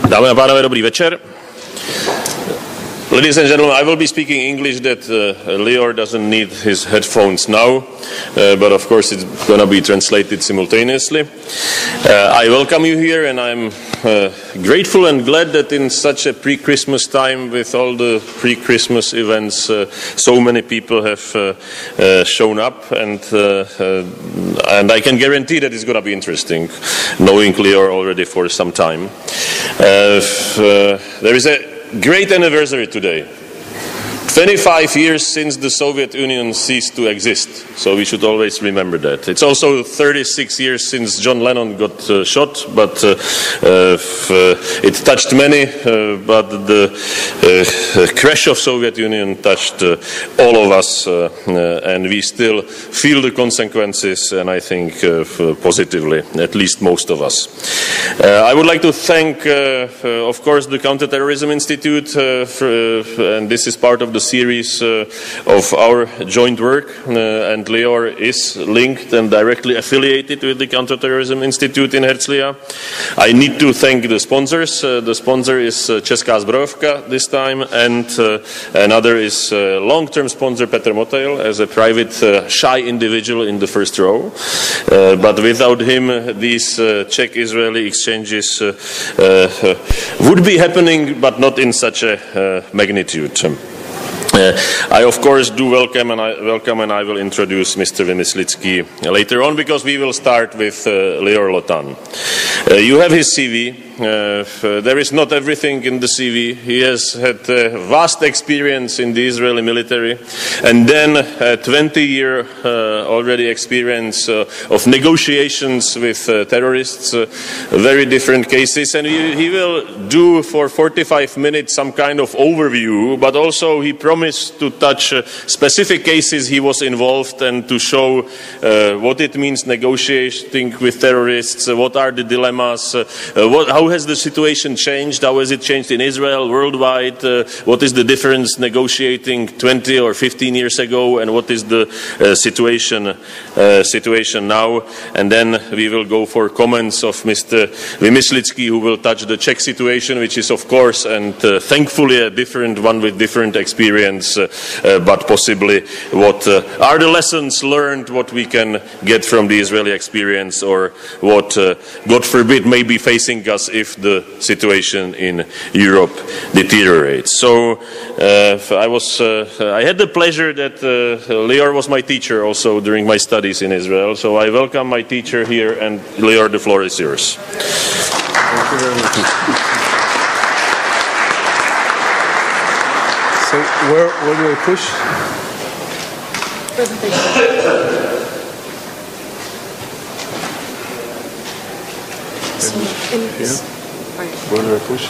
Dámy a pánové, dobrý večer. Ladies and gentlemen, I will be speaking English that Lior doesn't need his headphones now, but of course it's going to be translated simultaneously. I welcome you here, and I'm grateful and glad that in such a pre-Christmas time with all the pre-Christmas events, so many people have shown up, and I can guarantee that it's going to be interesting, knowing Lior already for some time. There is a great anniversary today. 25 years since the Soviet Union ceased to exist, so we should always remember that. It's also 36 years since John Lennon got shot, but it touched many, but the crash of Soviet Union touched all of us, and we still feel the consequences, and I think positively, at least most of us. I would like to thank, of course, the Counter-Terrorism Institute, and this is part of the series of our joint work, and Lior is linked and directly affiliated with the Counter-Terrorism Institute in Herzliya. I need to thank the sponsors. The sponsor is Česká zbrojovka this time, and another is long-term sponsor Petr Mothejl, as a private shy individual in the first row. But without him, these Czech-Israeli exchanges would be happening, but not in such a magnitude. I of course do welcome, and I will introduce Mr. Vymyslický later on, because we will start with Lior Lotan. You have his CV. There is not everything in the CV. He has had vast experience in the Israeli military, and then a 20-year already experience of negotiations with terrorists, very different cases, and he will do for 45 minutes some kind of overview, but also he promised to touch specific cases he was involved and to show what it means negotiating with terrorists, what are the dilemmas, how has the situation changed, how has it changed in Israel, worldwide, what is the difference negotiating 20 or 15 years ago, and what is the situation now. And then we will go for comments of Mr. Vymyslický, who will touch the Czech situation, which is of course and thankfully a different one with different experience, but possibly what are the lessons learned, what we can get from the Israeli experience, or what, God forbid, may be facing us if the situation in Europe deteriorates. So I had the pleasure that Lior was my teacher also during my studies in Israel. So I welcome my teacher here, and Lior, the floor is yours. Thank you very much. So where do I push? Here? Where do I push?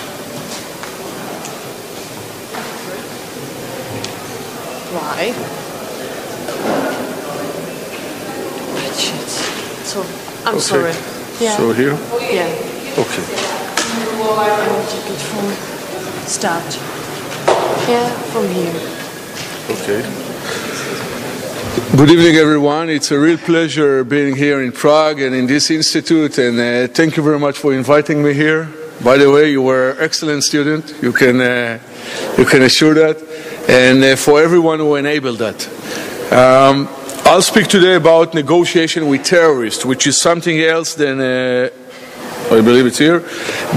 Why? So, I'm sorry. Yeah. So here? Yeah. Okay. I will take it from start. Yeah, from here. Okay. Good evening, everyone. It's a real pleasure being here in Prague and in this institute, and thank you very much for inviting me here. By the way, you were an excellent student. You can assure that, and for everyone who enabled that. I'll speak today about negotiation with terrorists, which is something else than I believe it's here,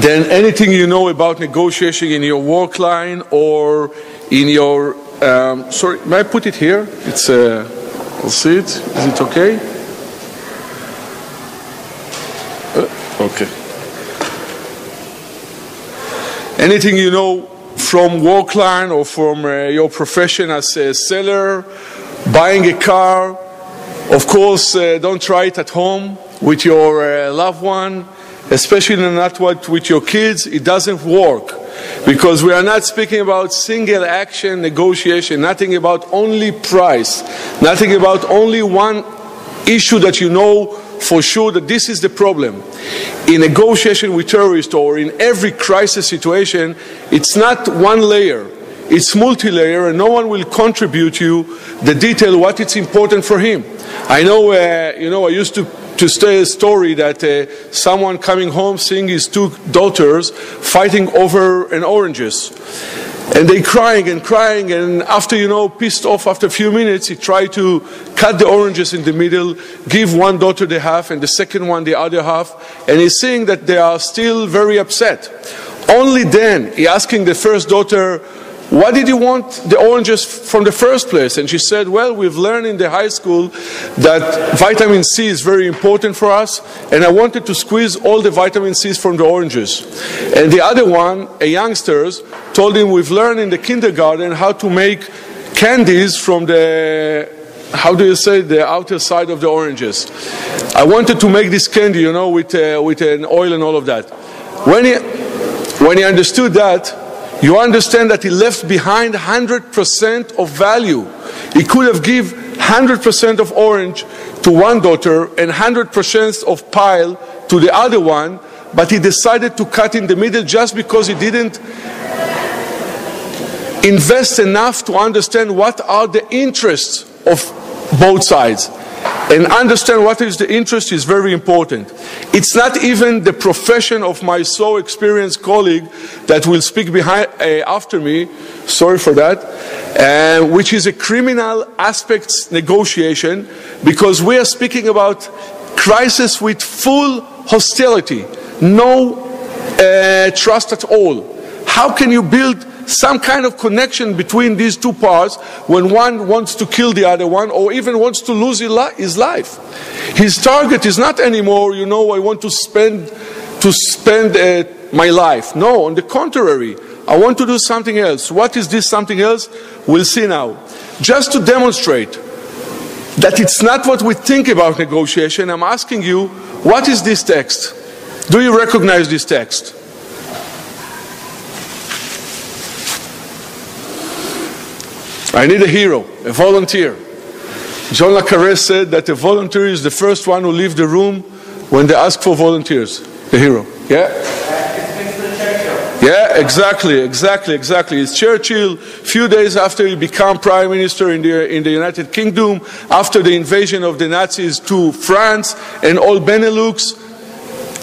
than anything you know about negotiation in your work line or in your. Sorry, may I put it here? It's. I'll see it. Is it okay? Okay. Anything you know from work line or from your profession as a seller, buying a car, of course, don't try it at home with your loved one, especially not with your kids. It doesn't work. Because we are not speaking about single action negotiation, nothing about only price, nothing about only one issue that you know for sure that this is the problem. In negotiation with terrorists or in every crisis situation, it's not one layer, it's multi-layer, and no one will contribute you the detail what it's important for him. I know, I used to to say a story that someone coming home seeing his two daughters fighting over an oranges. And they crying, and after, pissed off after a few minutes, he tried to cut the oranges in the middle, give one daughter the half and the second one the other half, and he's seeing that they are still very upset. Only then, he asking the first daughter, why did you want the oranges from the first place? And she said, well, we've learned in the high school that vitamin C is very important for us, and I wanted to squeeze all the vitamin C's from the oranges. And the other one, a youngster, told him, we've learned in the kindergarten how to make candies from the, how do you say, the outer side of the oranges. I wanted to make this candy, with an oil and all of that. When he understood that, you understand that he left behind 100% of value. He could have given 100% of orange to one daughter and 100% of pile to the other one, but he decided to cut in the middle just because he didn't invest enough to understand what are the interests of both sides. And understand what is the interest is very important. It's not even the profession of my so experienced colleague that will speak after me, sorry for that, which is a criminal aspects negotiation, because we are speaking about crisis with full hostility, no trust at all. How can you build some kind of connection between these two parts when one wants to kill the other one or even wants to lose his life? His target is not anymore, I want to spend my life. No, on the contrary, I want to do something else. What is this something else? We'll see now. Just to demonstrate that it's not what we think about negotiation, I'm asking you, what is this text? Do you recognize this text? I need a hero, a volunteer. John le Carré said that a volunteer is the first one who leaves the room when they ask for volunteers. The hero. Yeah? Yeah, exactly. It's Churchill, few days after he became Prime Minister in the United Kingdom, after the invasion of the Nazis to France and all Benelux.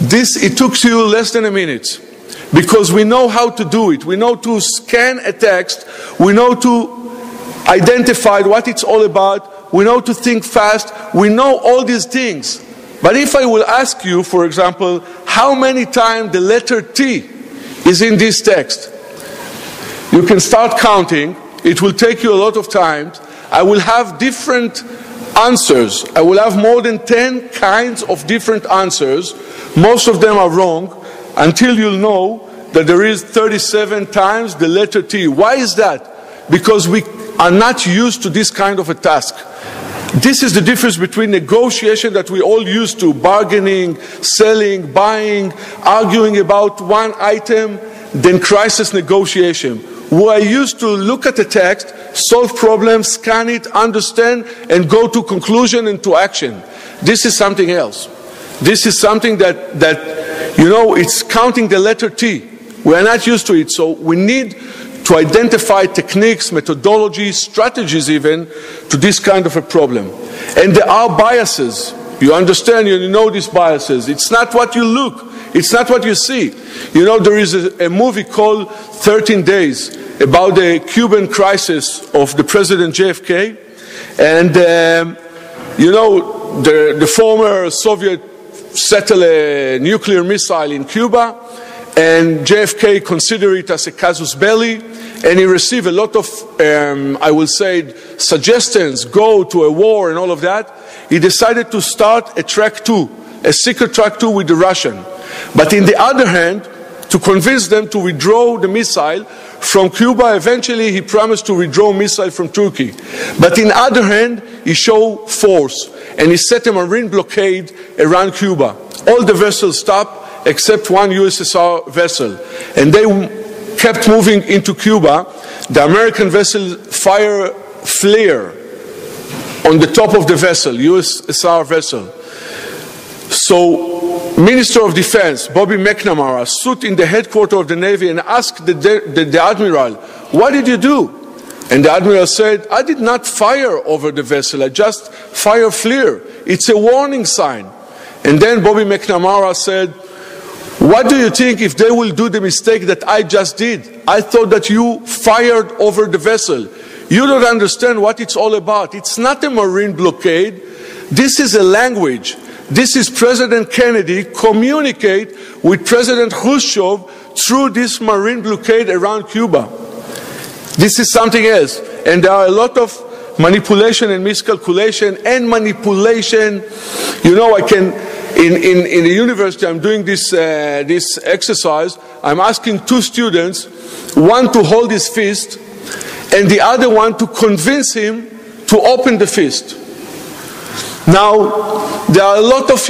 It took you less than a minute. Because we know how to do it. We know to scan a text. We know to identify what it's all about. We know to think fast. We know all these things. But if I will ask you, for example, how many times the letter T is in this text, you can start counting. It will take you a lot of time. I will have different answers. I will have more than 10 kinds of different answers. Most of them are wrong until you'll know that there is 37 times the letter T. Why is that? Because we are not used to this kind of a task. This is the difference between negotiation that we all used to, bargaining, selling, buying, arguing about one item, then crisis negotiation. We are used to look at the text, solve problems, scan it, understand, and go to conclusion and to action. This is something else. This is something that it's counting the letter T. We are not used to it, so we need to identify techniques, methodologies, strategies even, to this kind of a problem. And there are biases. You understand, you know these biases. It's not what you look, it's not what you see. There is a movie called 13 Days about the Cuban crisis of the President JFK. And, the former Soviet settled a nuclear missile in Cuba, and JFK considered it as a casus belli, and he received a lot of, I will say, suggestions, go to a war and all of that. He decided to start a track 2, a secret track 2 with the Russian. But in the other hand, to convince them to withdraw the missile from Cuba, eventually he promised to withdraw missile from Turkey. But in the other hand, he showed force, and he set a marine blockade around Cuba. All the vessels stopped, except one USSR vessel. And they kept moving into Cuba. The American vessel fired flare on the top of the vessel, USSR vessel. So, Minister of Defense, Bobby McNamara, stood in the headquarters of the Navy and asked the Admiral, what did you do? And the Admiral said, I did not fire over the vessel, I just fired flare. It's a warning sign. And then Bobby McNamara said, what do you think if they will do the mistake that I just did? I thought that you fired over the vessel. You don't understand what it's all about. It's not a marine blockade. This is a language. This is President Kennedy communicate with President Khrushchev through this marine blockade around Cuba. This is something else. And there are a lot of manipulation and miscalculation and manipulation. You know, I can, in the university, I'm doing this exercise. I'm asking two students, one to hold his fist and the other one to convince him to open the fist. Now, there are a lot of,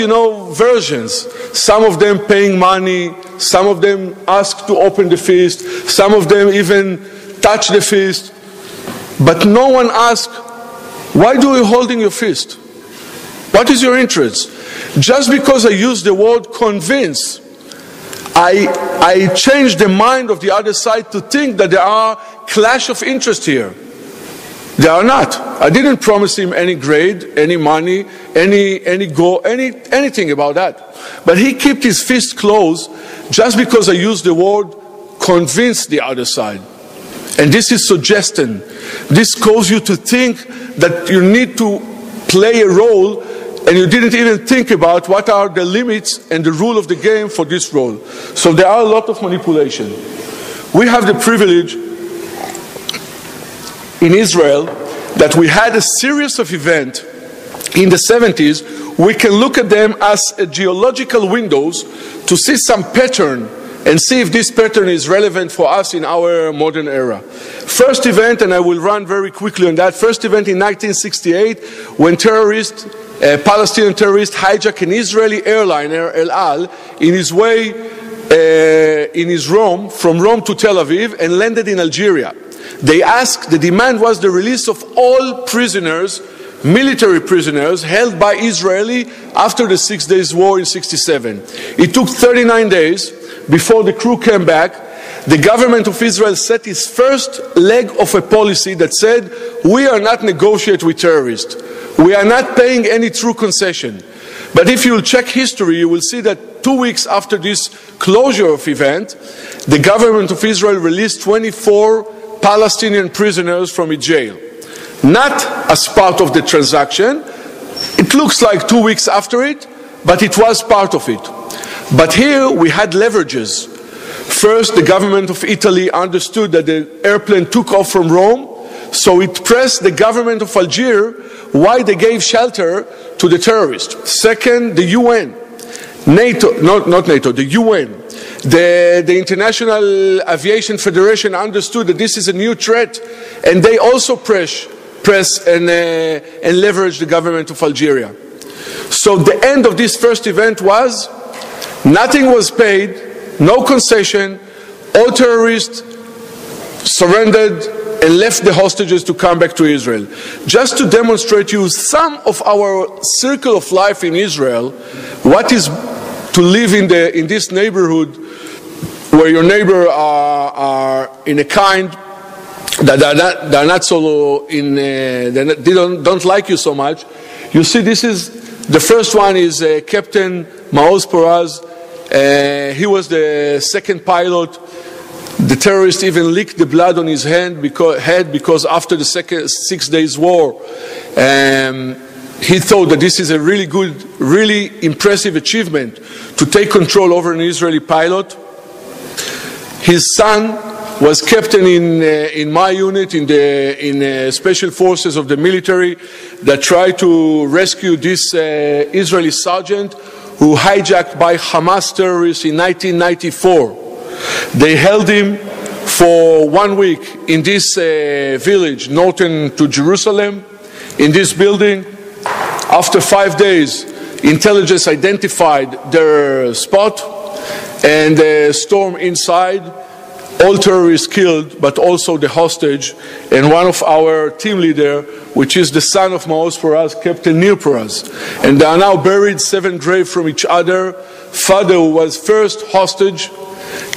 versions. Some of them paying money, some of them ask to open the fist, some of them even touch the fist. But no one asks, why do you holding your fist? What is your interest? Just because I use the word convince, I change the mind of the other side to think that there are clash of interest here. They are not. I didn't promise him any grade, any money, anything about that. But he kept his fist closed just because I used the word convince the other side. And this is suggestion. This causes you to think that you need to play a role and you didn't even think about what are the limits and the rule of the game for this role. So there are a lot of manipulation. We have the privilege in Israel that we had a series of events in the 70s. We can look at them as geological windows to see some pattern and see if this pattern is relevant for us in our modern era. First event, and I will run very quickly on that, first event in 1968 when Palestinian terrorists hijacked an Israeli airliner, El Al, in his way from Rome to Tel Aviv and landed in Algeria. The demand was the release of all prisoners, military prisoners, held by Israeli after the 6 Days War in '67. It took 39 days before the crew came back. The government of Israel set its first leg of a policy that said, we are not negotiating with terrorists. We are not paying any true concession. But if you will check history, you will see that 2 weeks after this closure of event, the government of Israel released 24 Palestinian prisoners from its jail. Not as part of the transaction. It looks like 2 weeks after it, but it was part of it. But here we had leverages. First, the government of Italy understood that the airplane took off from Rome, so it pressed the government of Algeria why they gave shelter to the terrorists. Second, the UN. NATO, not NATO, the UN. The International Aviation Federation understood that this is a new threat, and they also press and leverage the government of Algeria. So the end of this first event was nothing was paid, no concession, all terrorists surrendered and left the hostages to come back to Israel. Just to demonstrate you some of our circle of life in Israel, what is to live in this neighborhood where your neighbor are in a kind that they're not so they don't like you so much. You see, this is the first one is Captain Maoz Poraz. He was the second pilot. The terrorist even licked the blood on his head because after the 6 Days War, he thought that this is a really good, really impressive achievement to take control over an Israeli pilot. His son was captain in my unit in special forces of the military that tried to rescue this Israeli sergeant who hijacked by Hamas terrorists in 1994. They held him for 1 week in this village, northern to Jerusalem, in this building. After 5 days, intelligence identified their spot and stormed inside. All terrorists killed, but also the hostage, and one of our team leader, which is the son of Maoz Poraz, Captain Nir Poraz. And they are now buried 7 graves from each other. Father, who was first hostage,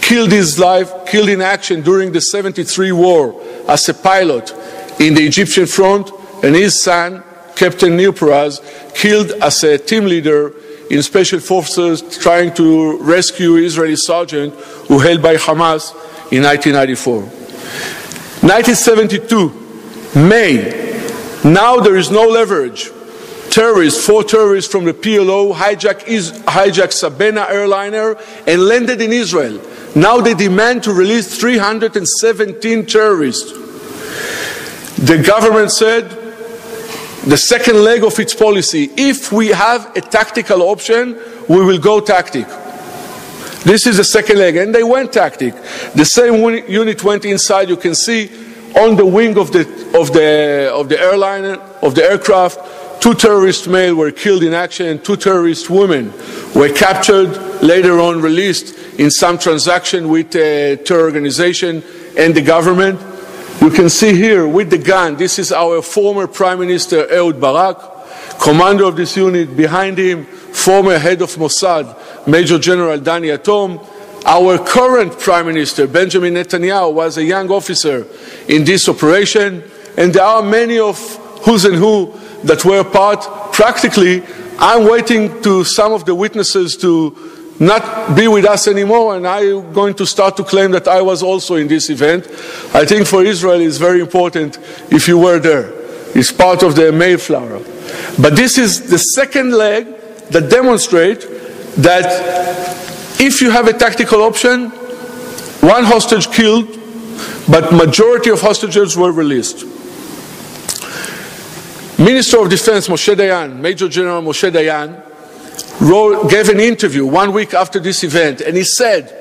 killed his life, killed in action during the '73 war as a pilot in the Egyptian front, and his son, Captain Nir Poraz, killed as a team leader in special forces trying to rescue Israeli sergeant who held by Hamas in 1994. 1972, May. Now there is no leverage. Four terrorists from the PLO hijacked Sabena airliner and landed in Israel. Now they demand to release 317 terrorists. The government said, the second leg of its policy, if we have a tactical option, we will go tactic. This is the second leg, and they went tactic. The same unit went inside. You can see on the wing of the airliner, of the aircraft, 2 terrorist male were killed in action, 2 terrorist women were captured, later on released in some transaction with a terror organization and the government. You can see here with the gun, this is our former Prime Minister Ehud Barak, commander of this unit. Behind him, former head of Mossad, Major General Dani Atom. Our current Prime Minister, Benjamin Netanyahu, was a young officer in this operation. And there are many of who's and who that were part. Practically, I'm waiting to some of the witnesses to not be with us anymore, and I'm going to start to claim that I was also in this event. I think for Israel it's very important if you were there. It's part of the Mayflower. But this is the second leg that demonstrates that if you have a tactical option, 1 hostage killed, but majority of hostages were released. Minister of Defense Moshe Dayan, Major General Moshe Dayan, gave an interview 1 week after this event, and he said,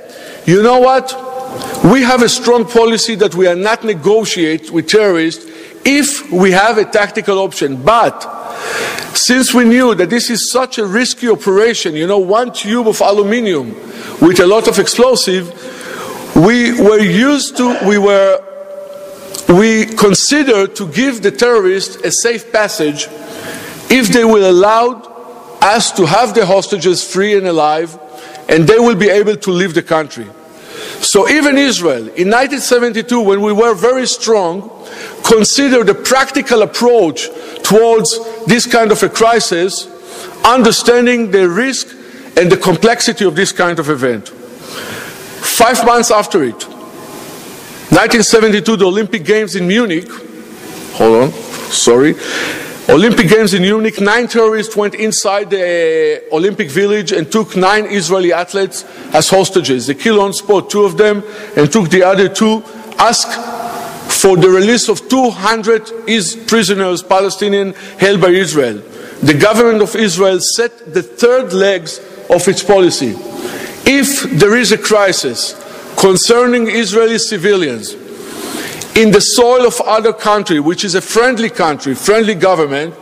you know what, we have a strong policy that we are not negotiate with terrorists if we have a tactical option, but since we knew that this is such a risky operation, you know, 1 tube of aluminium with a lot of explosive, we considered to give the terrorists a safe passage if they will allow us to have the hostages free and alive, and they will be able to leave the country. So even Israel, in 1972, when we were very strong, considered a practical approach towards this kind of a crisis, understanding the risk and the complexity of this kind of event. 5 months after it, 1972, the Olympic Games in Munich, Olympic Games in Munich, 9 terrorists went inside the Olympic Village and took 9 Israeli athletes as hostages. They killed on spot 2 of them and took the other 2, asked for the release of 200 prisoners, Palestinian, held by Israel. The government of Israel set the 3rd legs of its policy. If there is a crisis concerning Israeli civilians in the soil of other country, which is a friendly country, friendly government,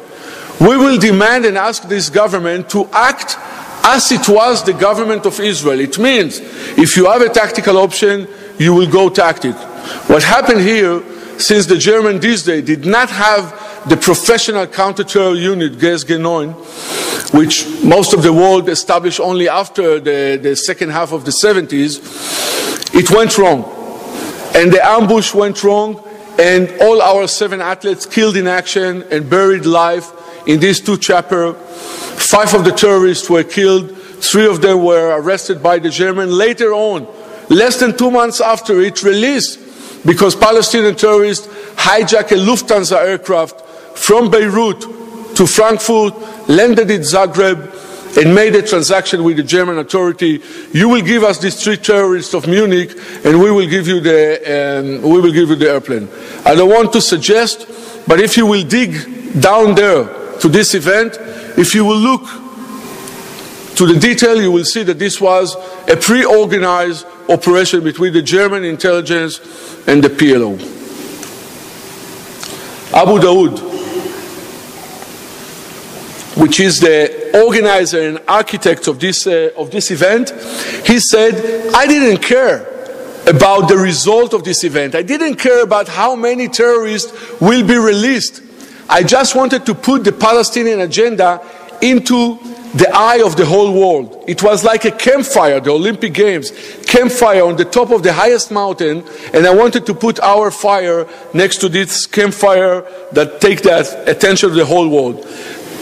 we will demand and ask this government to act as it was the government of Israel. It means if you have a tactical option, you will go tactic. What happened here, since the Germans these days did not have the professional counter-terror unit, GSG-9, which most of the world established only after the second half of the 70s, it went wrong. And the ambush went wrong, and all our 7 athletes killed in action and buried alive in these 2 chapters. 5 of the terrorists were killed, 3 of them were arrested by the Germans. Later on, less than 2 months after it, released because Palestinian terrorists hijacked a Lufthansa aircraft from Beirut to Frankfurt, landed in Zagreb, and made a transaction with the German authority. You will give us these 3 terrorists of Munich, and we will give you the airplane. I don't want to suggest, but if you will dig down there to this event, if you will look to the detail, you will see that this was a pre-organized operation between the German intelligence and the PLO. Abu Daoud, which is the organizer and architect of this event, he said, I didn't care about the result of this event. I didn't care about how many terrorists will be released. I just wanted to put the Palestinian agenda into the eye of the whole world. It was like a campfire, the Olympic Games, campfire on the top of the highest mountain, and I wanted to put our fire next to this campfire that takes the attention of the whole world.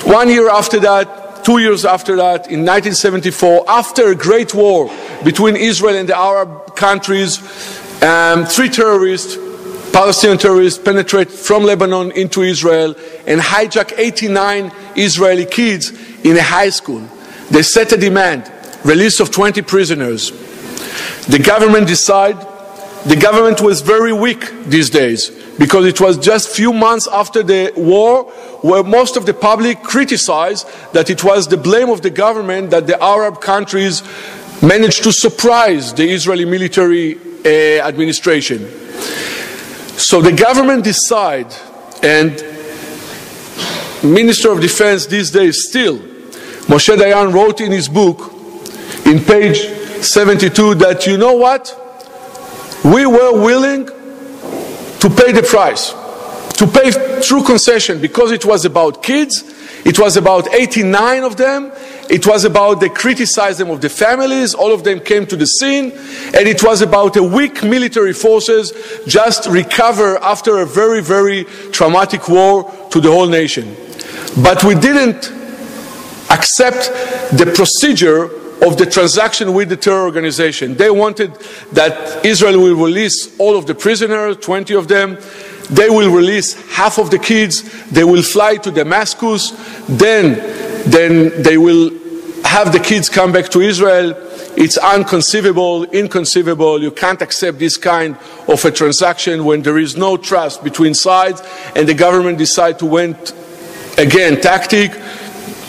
1 year after that, 2 years after that, in 1974, after a great war between Israel and the Arab countries, 3 terrorists, Palestinian terrorists, penetrate from Lebanon into Israel and hijack 89 Israeli kids in a high school. They set a demand, release of 20 prisoners. The government was very weak these days because it was just a few months after the war where most of the public criticized that it was the blame of the government that the Arab countries managed to surprise the Israeli military administration. So the government decided, and Minister of Defense these days still, Moshe Dayan wrote in his book, in page 72, that you know what? We were willing to pay the price, to pay through concession, because it was about kids, it was about 89 of them, it was about the criticism of the families, all of them came to the scene, and it was about a weak military forces just recover after a very, very traumatic war to the whole nation. But we didn't accept the procedure of the transaction with the terror organization. They wanted that Israel will release all of the prisoners, 20 of them. They will release half of the kids. They will fly to Damascus. Then they will have the kids come back to Israel. It's inconceivable. You can't accept this kind of a transaction when there is no trust between sides. And the government decided to went again tactic,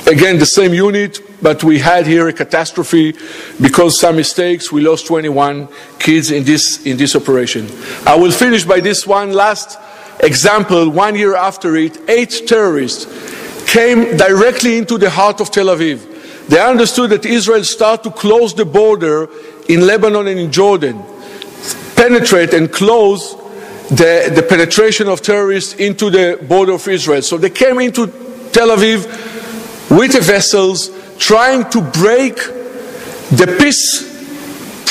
again the same unit. But we had here a catastrophe because some mistakes. We lost 21 kids in this operation. I will finish by this one last example. 1 year after it, 8 terrorists came directly into the heart of Tel Aviv. They understood that Israel started to close the border in Lebanon and in Jordan, penetrate and close the penetration of terrorists into the border of Israel. So they came into Tel Aviv with the vessels, trying to break the peace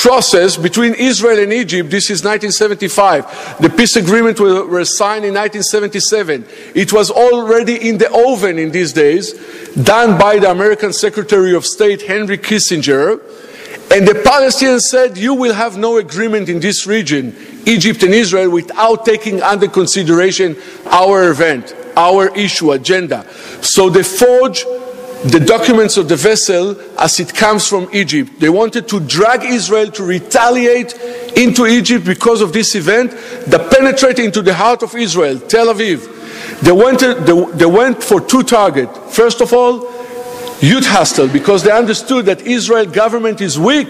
process between Israel and Egypt. This is 1975. The peace agreement was signed in 1977. It was already in the oven in these days, done by the American Secretary of State, Henry Kissinger. And the Palestinians said, you will have no agreement in this region, Egypt and Israel, without taking under consideration our event, our issue, agenda. So they forged the documents of the vessel as it comes from Egypt. They wanted to drag Israel to retaliate into Egypt because of this event that penetrated into the heart of Israel, Tel Aviv. They went for 2 targets. First of all, youth hostage, because they understood that Israel government is weak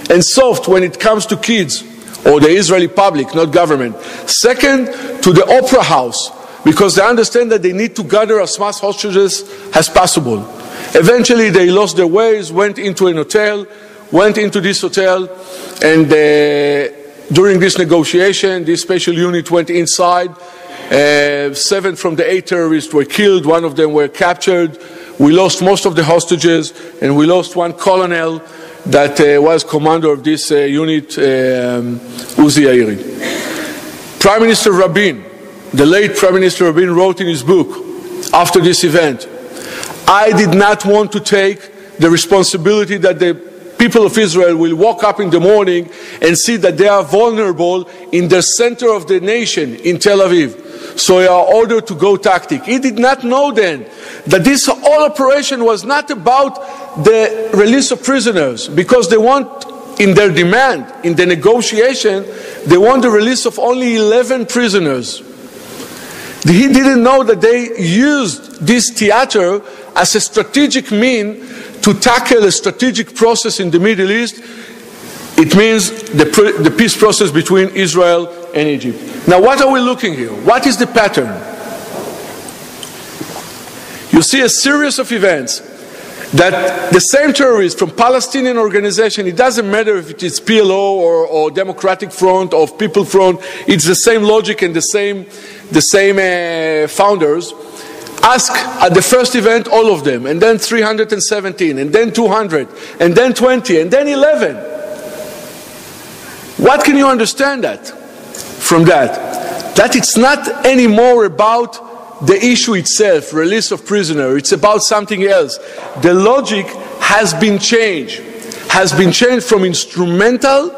and soft when it comes to kids, or the Israeli public, not government. Second, to the opera house, because they understand that they need to gather as much hostages as possible. Eventually they lost their ways, went into this hotel, and during this negotiation, this special unit went inside. 7 from the 8 terrorists were killed, 1 of them were captured. We lost most of the hostages, and we lost 1 colonel that was commander of this unit, Uzi Yairi. Prime Minister Rabin, the late Prime Minister Rabin, wrote in his book after this event, I did not want to take the responsibility that the people of Israel will wake up in the morning and see that they are vulnerable in the center of the nation in Tel Aviv. So they are ordered to go tactic. He did not know then that this whole operation was not about the release of prisoners, because they want, in their demand, in the negotiation, they want the release of only 11 prisoners. He didn't know that they used this theater as a strategic mean to tackle a strategic process in the Middle East. It means the peace process between Israel and Egypt. Now, what are we looking here? What is the pattern? You see a series of events that the same terrorists from Palestinian organization, it doesn't matter if it is PLO or Democratic Front or People Front, it's the same logic and the same founders, ask at the first event all of them, and then 317, and then 200, and then 20, and then 11. What can you understand from that? That it's not anymore about the issue itself, release of prisoner. It's about something else. The logic has been changed from instrumental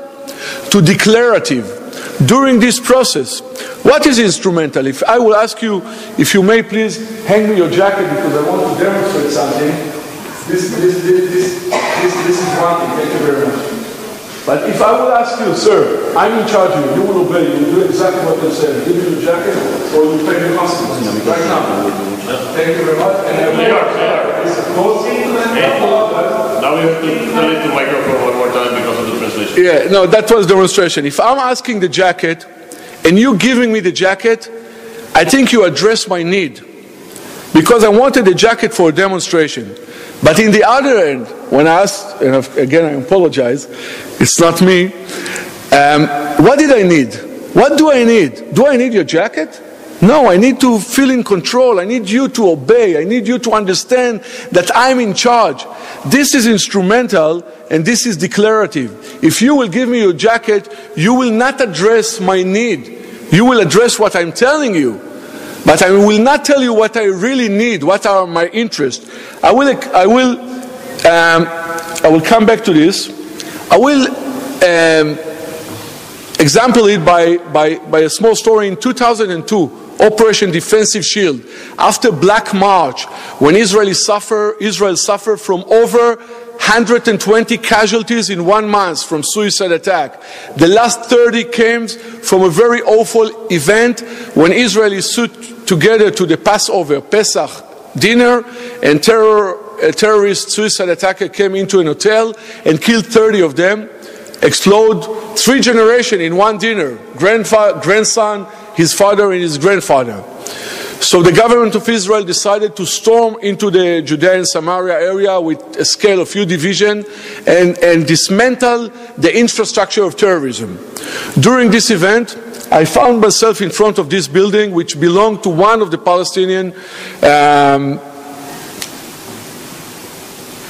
to declarative. During this process, what is instrumental? If I will ask you, if you may please hang me your jacket because I want to demonstrate something. This is one thing, thank you very much. But if I will ask you, sir, I'm in charge of you, you will obey, you will do exactly what you said. Give me your jacket or you pay the consequences right now. Thank you very much. And now we have to tell it to microphone one more time because of the translation. Yeah, no, that was demonstration. If I'm asking the jacket and you giving me the jacket, I think you address my need. Because I wanted the jacket for a demonstration. But in the other end, when I asked, and again I apologize, it's not me, what did I need? What do I need? Do I need your jacket? No, I need to feel in control. I need you to obey. I need you to understand that I'm in charge. This is instrumental and this is declarative. If you will give me your jacket, you will not address my need. You will address what I'm telling you. But I will not tell you what I really need, what are my interests. I will come back to this. I will example it by a small story. In 2002, Operation Defensive Shield. After Black March, when Israel suffered from over 120 casualties in 1 month from suicide attack. The last 30 came from a very awful event when Israelis stood together to the Passover, Pesach dinner, and a terrorist suicide attacker came into an hotel and killed 30 of them. Explode 3 generations in one dinner, grandson, his father and his grandfather. So the government of Israel decided to storm into the Judea and Samaria area with a scale of few divisions and dismantle the infrastructure of terrorism. During this event, I found myself in front of this building which belonged to one of the Palestinian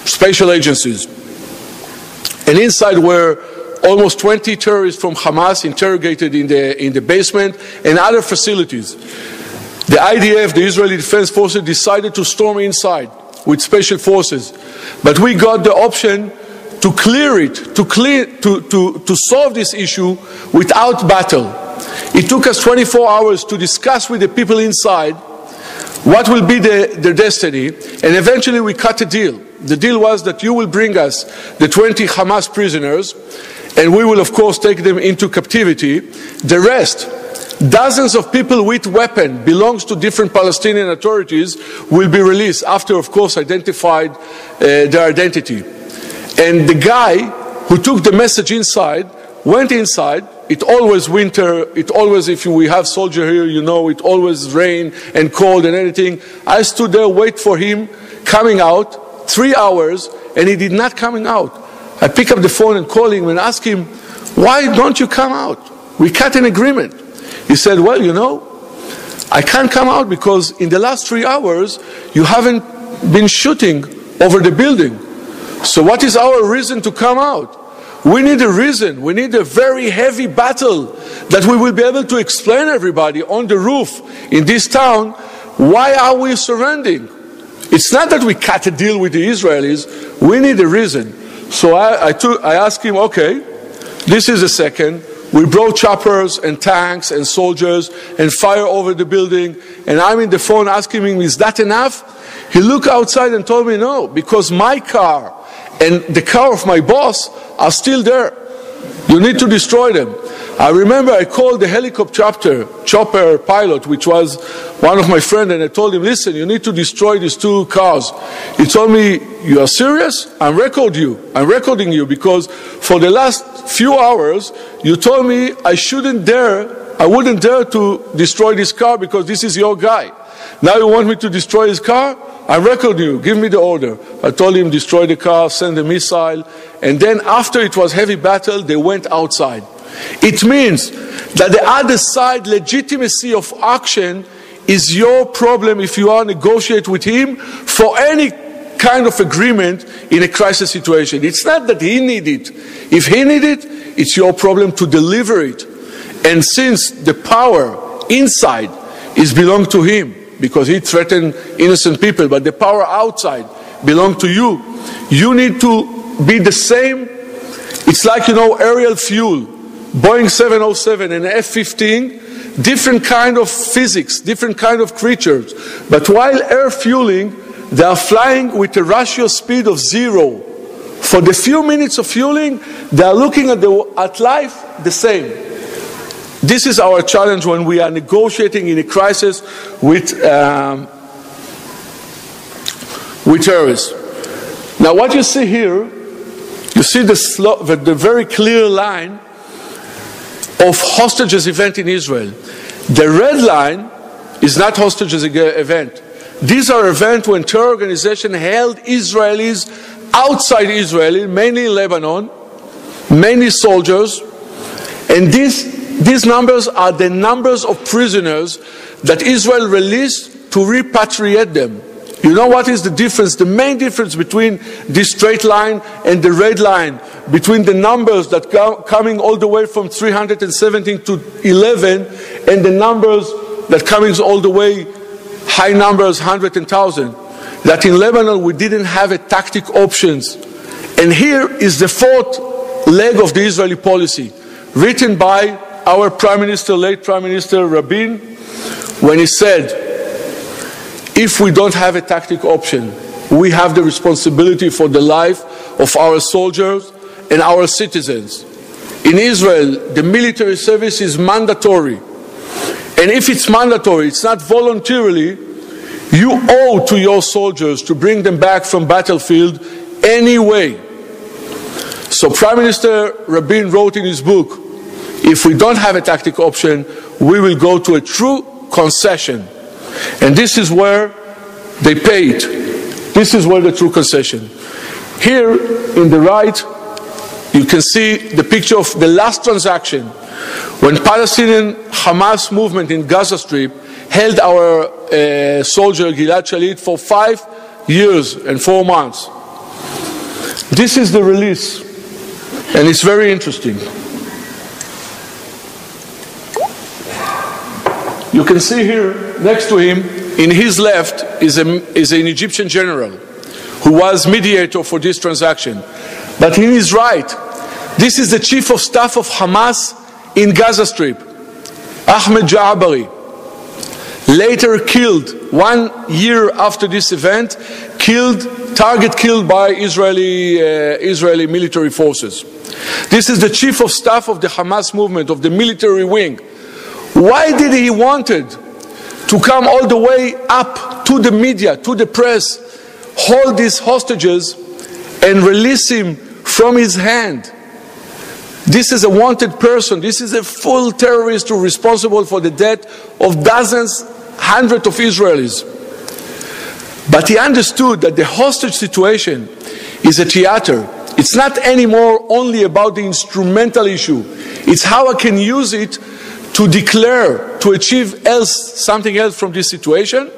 special agencies. And inside were almost 20 terrorists from Hamas interrogated in the basement and other facilities. The IDF, the Israeli Defense Forces, decided to storm inside with special forces. But we got the option to clear it, to solve this issue without battle. It took us 24 hours to discuss with the people inside what will be their destiny, and eventually we cut a deal. The deal was that you will bring us the 20 Hamas prisoners, and we will of course take them into captivity. The rest, dozens of people with weapons belongs to different Palestinian authorities, will be released after of course identified their identity. And the guy who took the message inside went inside. It always winter, it always, if we have soldier here, you know, it always rain and cold and anything. I stood there, wait for him coming out, 3 hours, and he did not coming out. I pick up the phone and call him and ask him, why don't you come out? We cut an agreement. He said, well, you know, I can't come out because in the last 3 hours, you haven't been shooting over the building. So what is our reason to come out? We need a reason. We need a very heavy battle that we will be able to explain to everybody on the roof in this town, why are we surrendering? It's not that we cut a deal with the Israelis. We need a reason. So I asked him, okay, this is a second. We brought choppers and tanks and soldiers and fire over the building. And I'm in the phone asking him, is that enough? He looked outside and told me no, because my car and the car of my boss are still there. You need to destroy them. I remember I called the helicopter chopper pilot, which was one of my friends, and I told him, listen, you need to destroy these 2 cars. He told me, you are serious? I'm recording you because for the last few hours, you told me I wouldn't dare to destroy this car because this is your guy. Now you want me to destroy his car? I record you, give me the order. I told him, destroy the car, send a missile. And then after it was heavy battle, they went outside. It means that the other side legitimacy of action is your problem if you are negotiate with him for any kind of agreement in a crisis situation. It's not that he need it. If he need it, it's your problem to deliver it. And since the power inside is belong to him, because he threatened innocent people, but the power outside belongs to you. You need to be the same. It's like, aerial fuel, Boeing 707 and F-15, different kind of physics, different kind of creatures. But while air fueling, they are flying with a ratio speed of 0. For the few minutes of fueling, they are looking at life the same. This is our challenge when we are negotiating in a crisis with terrorists. Now what you see here, you see the very clear line of hostages event in Israel. The red line is not hostages event. These are events when terror organizations held Israelis outside Israel, mainly in Lebanon, mainly soldiers, and these numbers are the numbers of prisoners that Israel released to repatriate them. You know what is the difference? The main difference between this straight line and the red line, between the numbers that coming all the way from 317 to 11 and the numbers that coming all the way, high numbers, 100 and 1,000. That in Lebanon we didn't have a tactic options. And here is the fourth leg of the Israeli policy, written by our Prime Minister, late Prime Minister Rabin, when he said, if we don't have a tactic option, we have the responsibility for the life of our soldiers and our citizens. In Israel, the military service is mandatory. And if it's mandatory, it's not voluntarily, you owe to your soldiers to bring them back from battlefield anyway. So Prime Minister Rabin wrote in his book, if we don't have a tactic option, we will go to a true concession. And this is where they paid. This is where the true concession. Here in the right, you can see the picture of the last transaction when Palestinian Hamas movement in Gaza Strip held our soldier Gilad Shalit for 5 years and 4 months. This is the release, and it's very interesting. You can see here, next to him, in his left, is an Egyptian general who was mediator for this transaction. But in his right, this is the chief of staff of Hamas in Gaza Strip, Ahmed Ja'abari. Later killed, 1 year after this event, target killed by Israeli military forces. This is the chief of staff of the Hamas movement, of the military wing. Why did he wanted to come all the way up to the media, to the press, hold these hostages and release him from his hand? This is a wanted person. This is a full terrorist who is responsible for the death of dozens, hundreds of Israelis. But he understood that the hostage situation is a theater. It's not anymore only about the instrumental issue. It's how I can use it to declare, to achieve something else from this situation.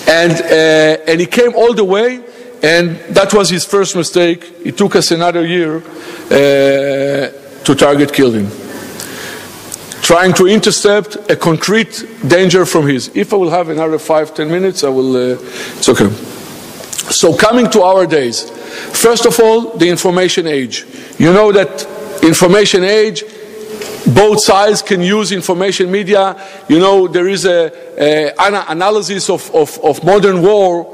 And he came all the way, and that was his first mistake. It took us another year to target kill him, trying to intercept a concrete danger from his. If I will have another 5-10 minutes, I will, it's okay. So coming to our days, first of all, the information age. You know that information age, both sides can use information media. You know, there is an analysis of modern war,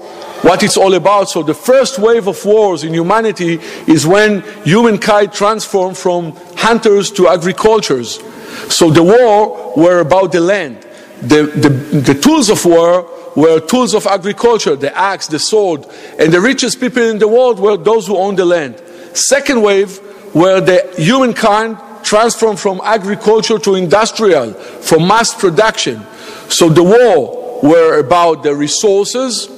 what it's all about. So the first wave of wars in humanity is when humankind transformed from hunters to agricultures. So the war were about the land. The tools of war were tools of agriculture, the axe, the sword, and the richest people in the world were those who owned the land. Second wave were the humankind transformed from agriculture to industrial, from mass production. So the war were about the resources.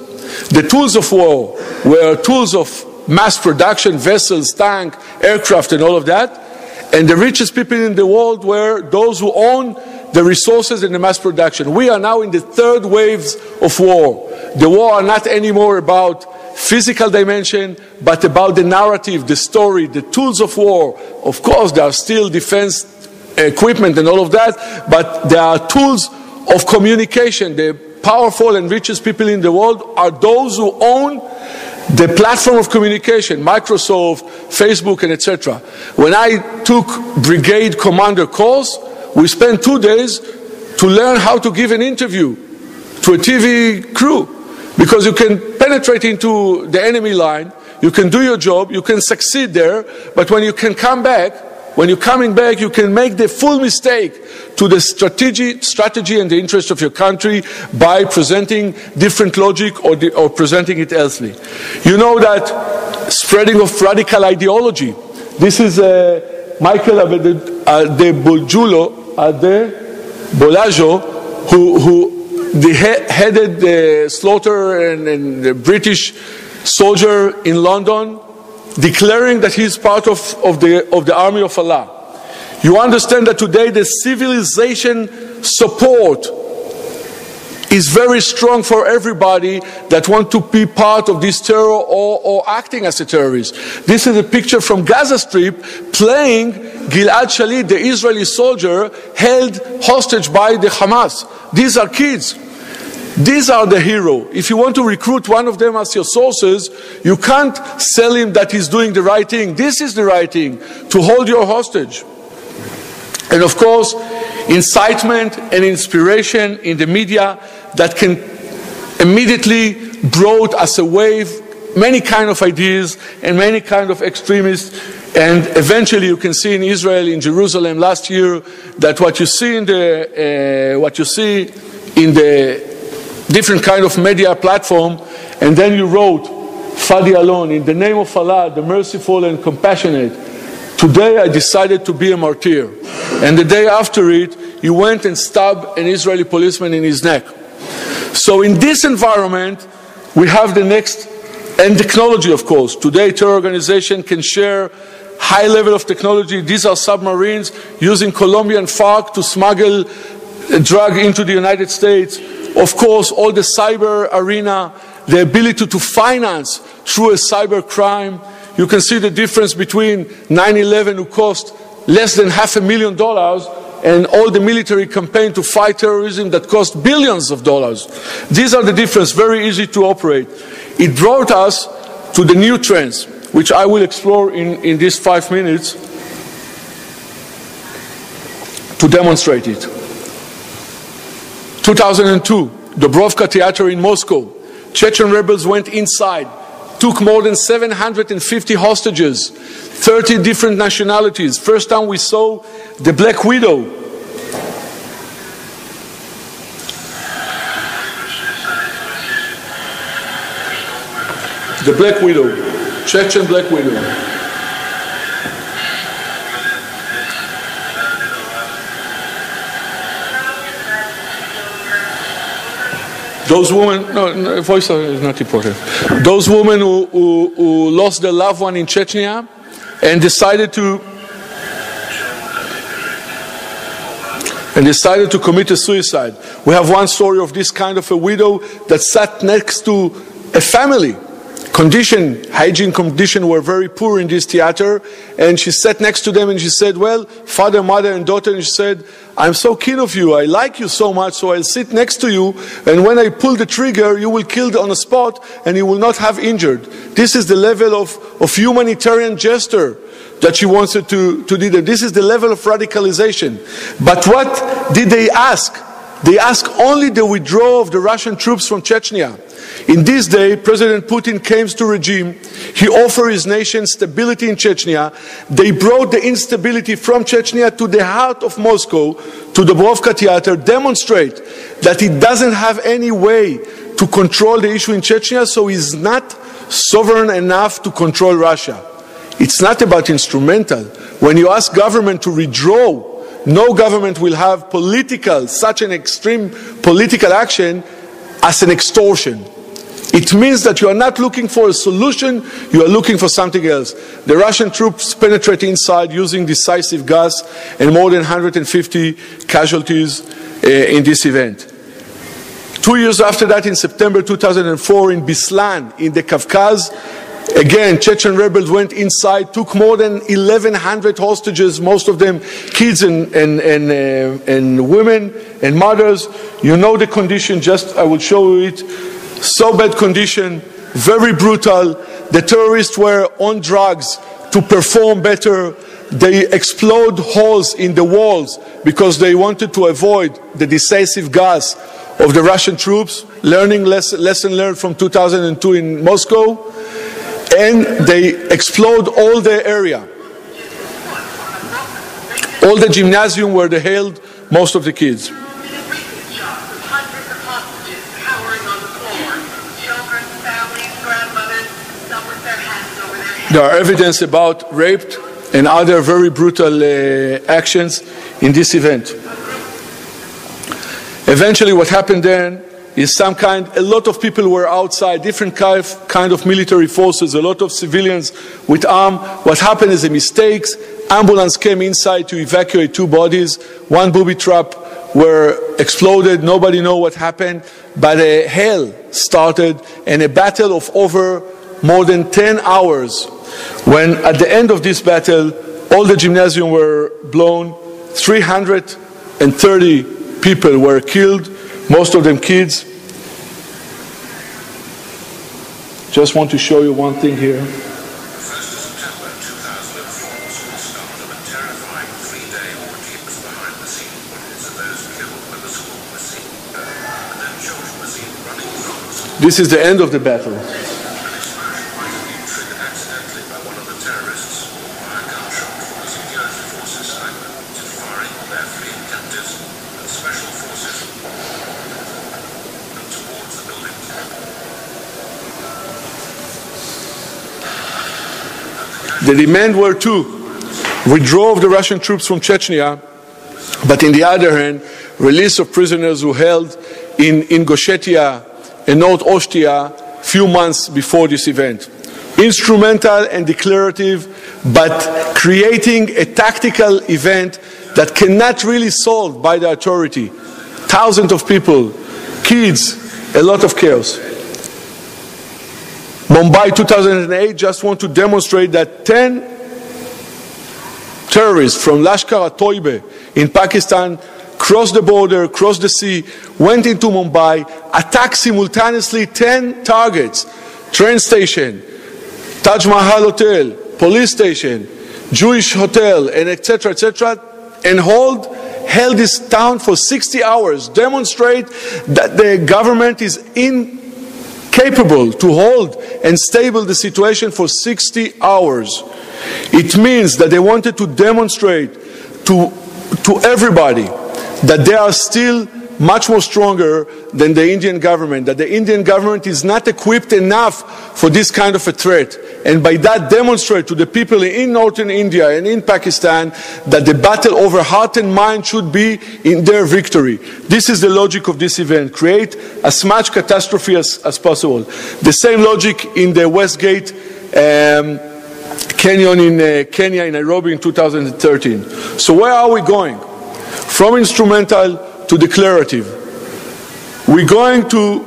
The tools of war were tools of mass production, vessels, tank, aircraft, and all of that. And the richest people in the world were those who own the resources and the mass production. We are now in the third waves of war. The war are not anymore about physical dimension, but about the narrative, the story, the tools of war. Of course, there are still defense equipment and all of that, but there are tools of communication, the powerful and richest people in the world are those who own the platform of communication, Microsoft, Facebook, and etc. When I took brigade commander course, we spent 2 days to learn how to give an interview to a TV crew, because you can penetrate into the enemy line, you can do your job, you can succeed there, but when you can come back, when you're coming back, you can make the full mistake to the strategy and the interest of your country by presenting different logic or presenting it elsewhere. You know that spreading of radical ideology. This is Michael Bolajo, who headed the slaughter and the British soldier in London, declaring that he is part of the army of Allah. You understand that today the civilization support is very strong for everybody that want to be part of this terror or acting as a terrorist. This is a picture from Gaza Strip playing Gilad Shalit, the Israeli soldier held hostage by the Hamas. These are kids. These are the hero. If you want to recruit one of them as your sources, you can't sell him that he's doing the right thing. This is the right thing, to hold your hostage. And of course, incitement and inspiration in the media that can immediately brought as a wave many kind of ideas and many kind of extremists. And eventually you can see in Israel, in Jerusalem last year, that what you see in the different kind of media platform, and then you wrote, Fadi Alon, in the name of Allah, the merciful and compassionate, today I decided to be a martyr. And the day after it, he went and stabbed an Israeli policeman in his neck. So in this environment, we have the next, and technology of course. Today, terror organization can share high level of technology. These are submarines using Colombian FARC to smuggle a drug into the United States. Of course, all the cyber arena, the ability to finance through a cyber crime. You can see the difference between 9/11, who cost less than $500,000, and all the military campaign to fight terrorism that cost billions of dollars. These are the difference, very easy to operate. It brought us to the new trends, which I will explore in these 5 minutes to demonstrate it. 2002, Zbrojovka Theater in Moscow. Chechen rebels went inside, took more than 750 hostages, 30 different nationalities. First time we saw the Black Widow. The Black Widow, Chechen Black Widow. Those women, no, voice is not important. Those women who lost their loved one in Chechnya and decided to commit a suicide. We have one story of this kind of a widow that sat next to a family. Hygiene conditions were very poor in this theater, and she sat next to them and she said, well, father, mother, and daughter, and she said, I'm so keen of you, I like you so much, so I'll sit next to you, and when I pull the trigger, you will kill on the spot, and you will not have injured. This is the level of humanitarian gesture that she wanted to do. This is the level of radicalization. But what did they ask? They asked only the withdrawal of the Russian troops from Chechnya. In this day, President Putin came to regime. He offered his nation stability in Chechnya. They brought the instability from Chechnya to the heart of Moscow, to the Zbrojovka Theater, demonstrate that he doesn't have any way to control the issue in Chechnya, so he's not sovereign enough to control Russia. It's not about instrumental. When you ask government to withdraw, no government will have such an extreme political action as an extortion. It means that you are not looking for a solution, you are looking for something else. The Russian troops penetrate inside using decisive gas, and more than 150 casualties in this event. 2 years after that, in September 2004, in Beslan, in the Caucasus, Again, Chechen rebels went inside, took more than 1,100 hostages, most of them kids and women and mothers. You know the condition, I will show you it. So bad condition, very brutal. The terrorists were on drugs to perform better. They explode holes in the walls because they wanted to avoid the decisive gas of the Russian troops, lesson learned from 2002 in Moscow. And they explode all the area. All the gymnasium where they held most of the kids. There are evidence about rape and other very brutal actions in this event. Eventually what happened then is a lot of people were outside, different kind of military forces, a lot of civilians with arms. What happened is a mistake. Ambulance came inside to evacuate 2 bodies. 1 booby trap were exploded. Nobody knows what happened. But a hell started and a battle of over more than 10 hours. When at the end of this battle, all the gymnasium were blown. 330 people were killed. Most of them kids. Just want to show you one thing here. This is the end of the battle. The demand were 2. Withdrawal of the Russian troops from Chechnya, but on the other hand, release of prisoners who held in Ingushetia and North Ossetia few months before this event. Instrumental and declarative, but creating a tactical event that cannot really solved by the authority. Thousands of people, kids, a lot of chaos. Mumbai 2008 just want to demonstrate that 10 terrorists from Lashkar-e-Toiba in Pakistan crossed the border, crossed the sea, went into Mumbai, attacked simultaneously 10 targets, train station, Taj Mahal Hotel, police station, Jewish hotel, and etc., and held this town for 60 hours, demonstrate that the government is incapable to hold and stable the situation for 60 hours. It means that they wanted to demonstrate to everybody that they are still much more stronger than the Indian government, that the Indian government is not equipped enough for this kind of a threat, and by that demonstrate to the people in northern India and in Pakistan that the battle over heart and mind should be in their victory. This is the logic of this event, create as much catastrophe as possible. The same logic in the Westgate Canyon in Kenya, in Nairobi in 2013. So where are we going? From instrumental to declarative. We're going to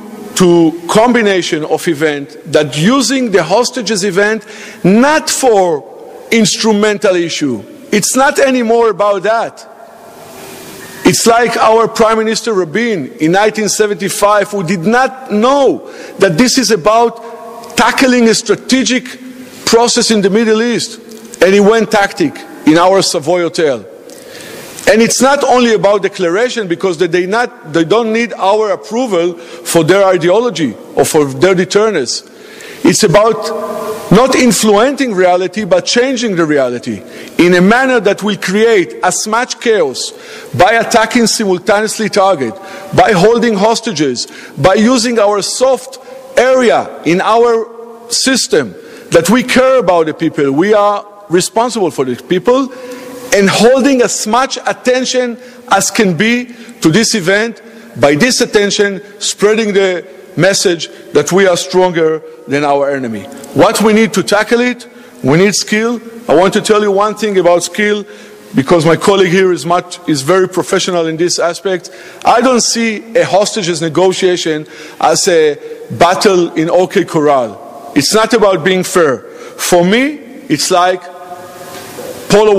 combination of event that using the hostages event not for instrumental issue. It's not anymore about that. It's like our Prime Minister Rabin in 1975, who did not know that this is about tackling a strategic process in the Middle East, and he went tactic in our Savoy Hotel. And it's not only about declaration, because they don't need our approval for their ideology or for their deterrence. It's about not influencing reality, but changing the reality in a manner that will create as much chaos by attacking simultaneously target, by holding hostages, by using our soft area in our system that we care about the people, we are responsible for the people, and holding as much attention as can be to this event, by this attention spreading the message that we are stronger than our enemy. What we need to tackle it, we need skill. I want to tell you one thing about skill, because my colleague here is very professional in this aspect. I don't see a hostages negotiation as a battle in OK Corral. It's not about being fair. For me, it's like polo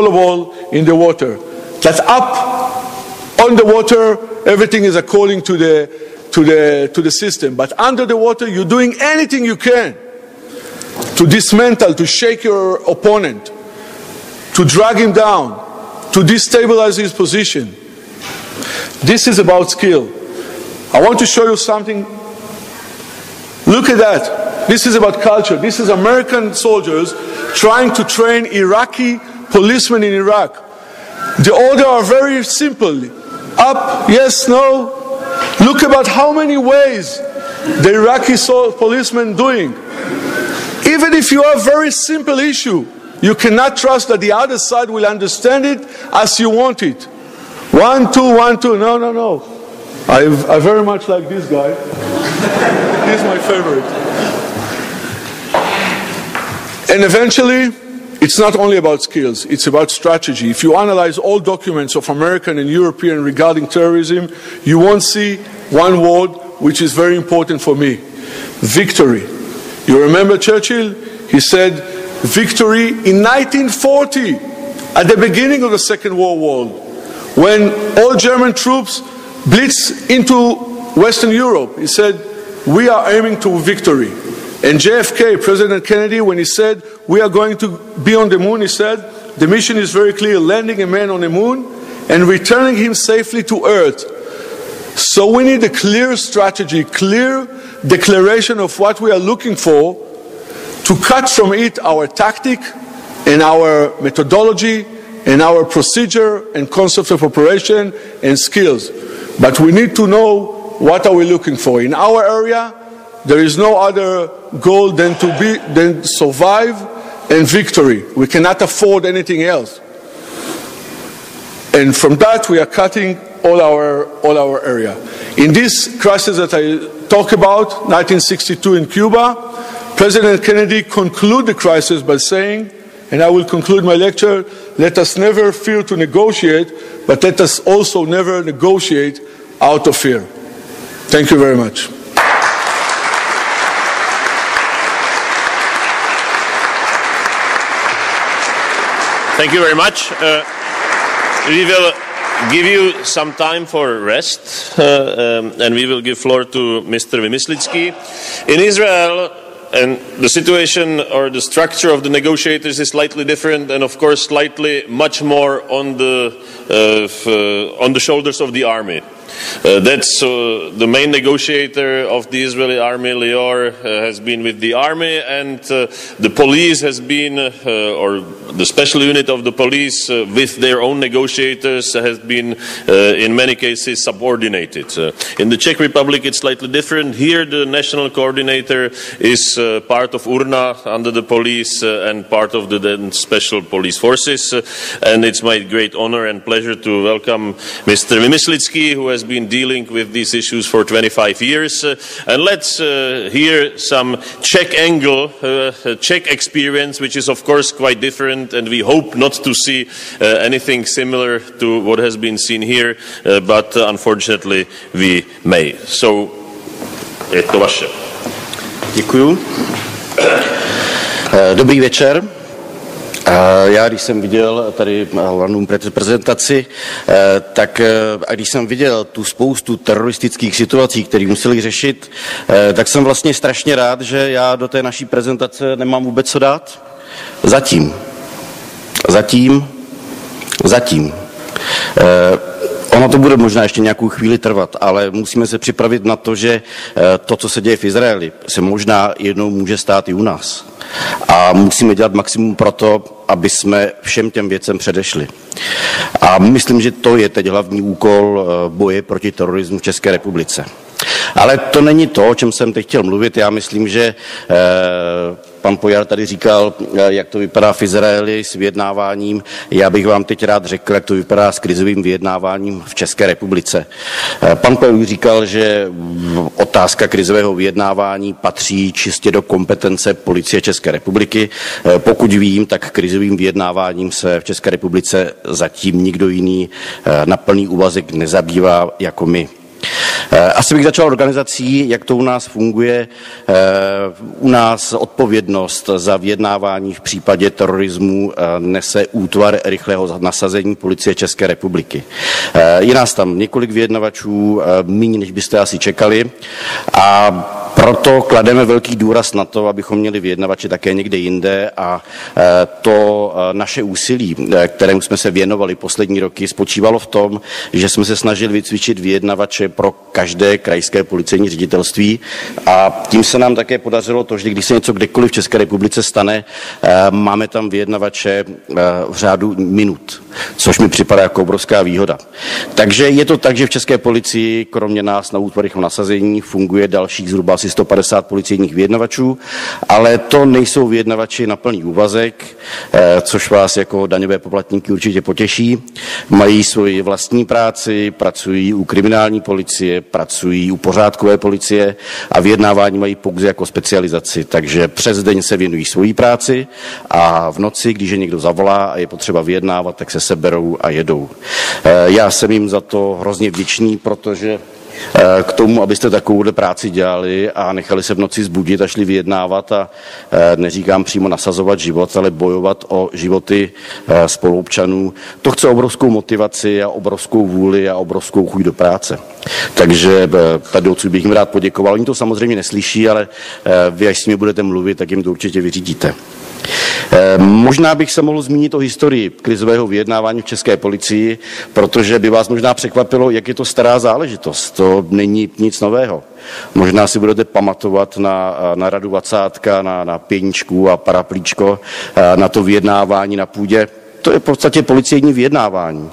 ball in the water. That up on the water, everything is according to the system. But under the water, you're doing anything you can to dismantle, to shake your opponent, to drag him down, to destabilize his position. This is about skill. I want to show you something. Look at that. This is about culture. This is American soldiers trying to train Iraqi policemen in Iraq. The order are very simple. Up, yes, no. Look about how many ways the Iraqi policemen doing. Even if you have a very simple issue, you cannot trust that the other side will understand it as you want it. 1, 2, 1, 2. No, no, no. I very much like this guy. He's my favorite. And eventually, it's not only about skills, it's about strategy. If you analyze all documents of American and European regarding terrorism, you won't see one word which is very important for me. Victory. You remember Churchill? He said, victory in 1940, at the beginning of the Second World War, when all German troops blitzed into Western Europe. He said, we are aiming to victory. And JFK, President Kennedy, when he said, we are going to be on the moon, he said, the mission is very clear, landing a man on the moon and returning him safely to Earth. So we need a clear strategy, clear declaration of what we are looking for, to cut from it our tactic and our methodology and our procedure and concept of operation and skills. But we need to know what are we looking for. In our area, there is no other goal than survive and victory. We cannot afford anything else. And from that, we are cutting all our area. In this crisis that I talk about, 1962 in Cuba, President Kennedy concluded the crisis by saying, and I will conclude my lecture, let us never fear to negotiate, but let us also never negotiate out of fear. Thank you very much. Thank you very much. We will give you some time for rest, and we will give floor to Mr. Vymyslický. In Israel, and the situation or the structure of the negotiators is slightly different, and of course slightly much more on the shoulders of the army. That's the main negotiator of the Israeli army, Lior, has been with the army, and the police has been, or the special unit of the police with their own negotiators has been in many cases subordinated. In the Czech Republic it's slightly different. Here the national coordinator is part of URNA under the police and part of the then special police forces, and it's my great honor and pleasure to welcome Mr. Vymyslický, who has been dealing with these issues for 25 years. And let's hear some Czech angle, Czech experience, which is of course quite different, and we hope not to see anything similar to what has been seen here, but unfortunately we may. So, je to vaše. Děkuju. Dobrý večer. Já, když jsem viděl tady hlavnou prezentaci, tak a když jsem viděl tu spoustu teroristických situací, které museli řešit, tak jsem vlastně strašně rád, že já do té naší prezentace nemám vůbec co dát. Zatím. Ono to bude možná ještě nějakou chvíli trvat, ale musíme se připravit na to, že to, co se děje v Izraeli, se možná jednou může stát i u nás. A musíme dělat maximum pro to, aby jsme všem těm věcem předešli. A myslím, že to je teď hlavní úkol boje proti terorismu v České republice. Ale to není to, o čem jsem teď chtěl mluvit. Já myslím, že pan Pojar tady říkal, jak to vypadá v Izraeli s vyjednáváním. Já bych vám teď rád řekl, jak to vypadá s krizovým vyjednáváním v České republice. Pan Pojar říkal, že otázka krizového vyjednávání patří čistě do kompetence Policie České republiky. Pokud vím, tak krizovým vyjednáváním se v České republice zatím nikdo jiný na plný úvazek nezabývá jako my. Asi bych začal organizací, jak to u nás funguje. U nás odpovědnost za vyjednávání v případě terorismu nese útvar rychlého nasazení Policie České republiky. Je nás tam několik vyjednavačů, méně než byste asi čekali, a proto klademe velký důraz na to, abychom měli vyjednavače také někde jinde, a to naše úsilí, kterému jsme se věnovali poslední roky, spočívalo v tom, že jsme se snažili vycvičit vyjednavače pro každé krajské policejní ředitelství, a tím se nám také podařilo to, že když se něco kdekoliv v České republice stane, máme tam vyjednavače v řádu minut, což mi připadá jako obrovská výhoda. Takže je to tak, že v České policii kromě nás na útvarech nasazení funguje dalších zhruba asi 150 policejních vyjednavačů, ale to nejsou vyjednavači na plný úvazek, což vás jako daňové poplatníky určitě potěší. Mají svoji vlastní práci, pracují u kriminální policie, pracují u pořádkové policie a vyjednávání mají pouze jako specializaci, takže přes den se věnují svojí práci a v noci, když je někdo zavolá a je potřeba vyjednávat, tak se seberou a jedou. Já jsem jim za to hrozně vděčný, protože k tomu, abyste takovouhle práci dělali a nechali se v noci zbudit a šli vyjednávat, a neříkám přímo nasazovat život, ale bojovat o životy spoluobčanů, to chce obrovskou motivaci a obrovskou vůli a obrovskou chuť do práce. Takže tady odsud bych jim rád poděkoval. Oni to samozřejmě neslyší, ale vy, až s nimi budete mluvit, tak jim to určitě vyřídíte. Možná bych se mohl zmínit o historii krizového vyjednávání v České policii, protože by vás možná překvapilo, jak je to stará záležitost. To není nic nového. Možná si budete pamatovat na Radu Vacátka, na Pěničku a Paraplíčko, na to vyjednávání na půdě. To je v podstatě policejní vyjednávání.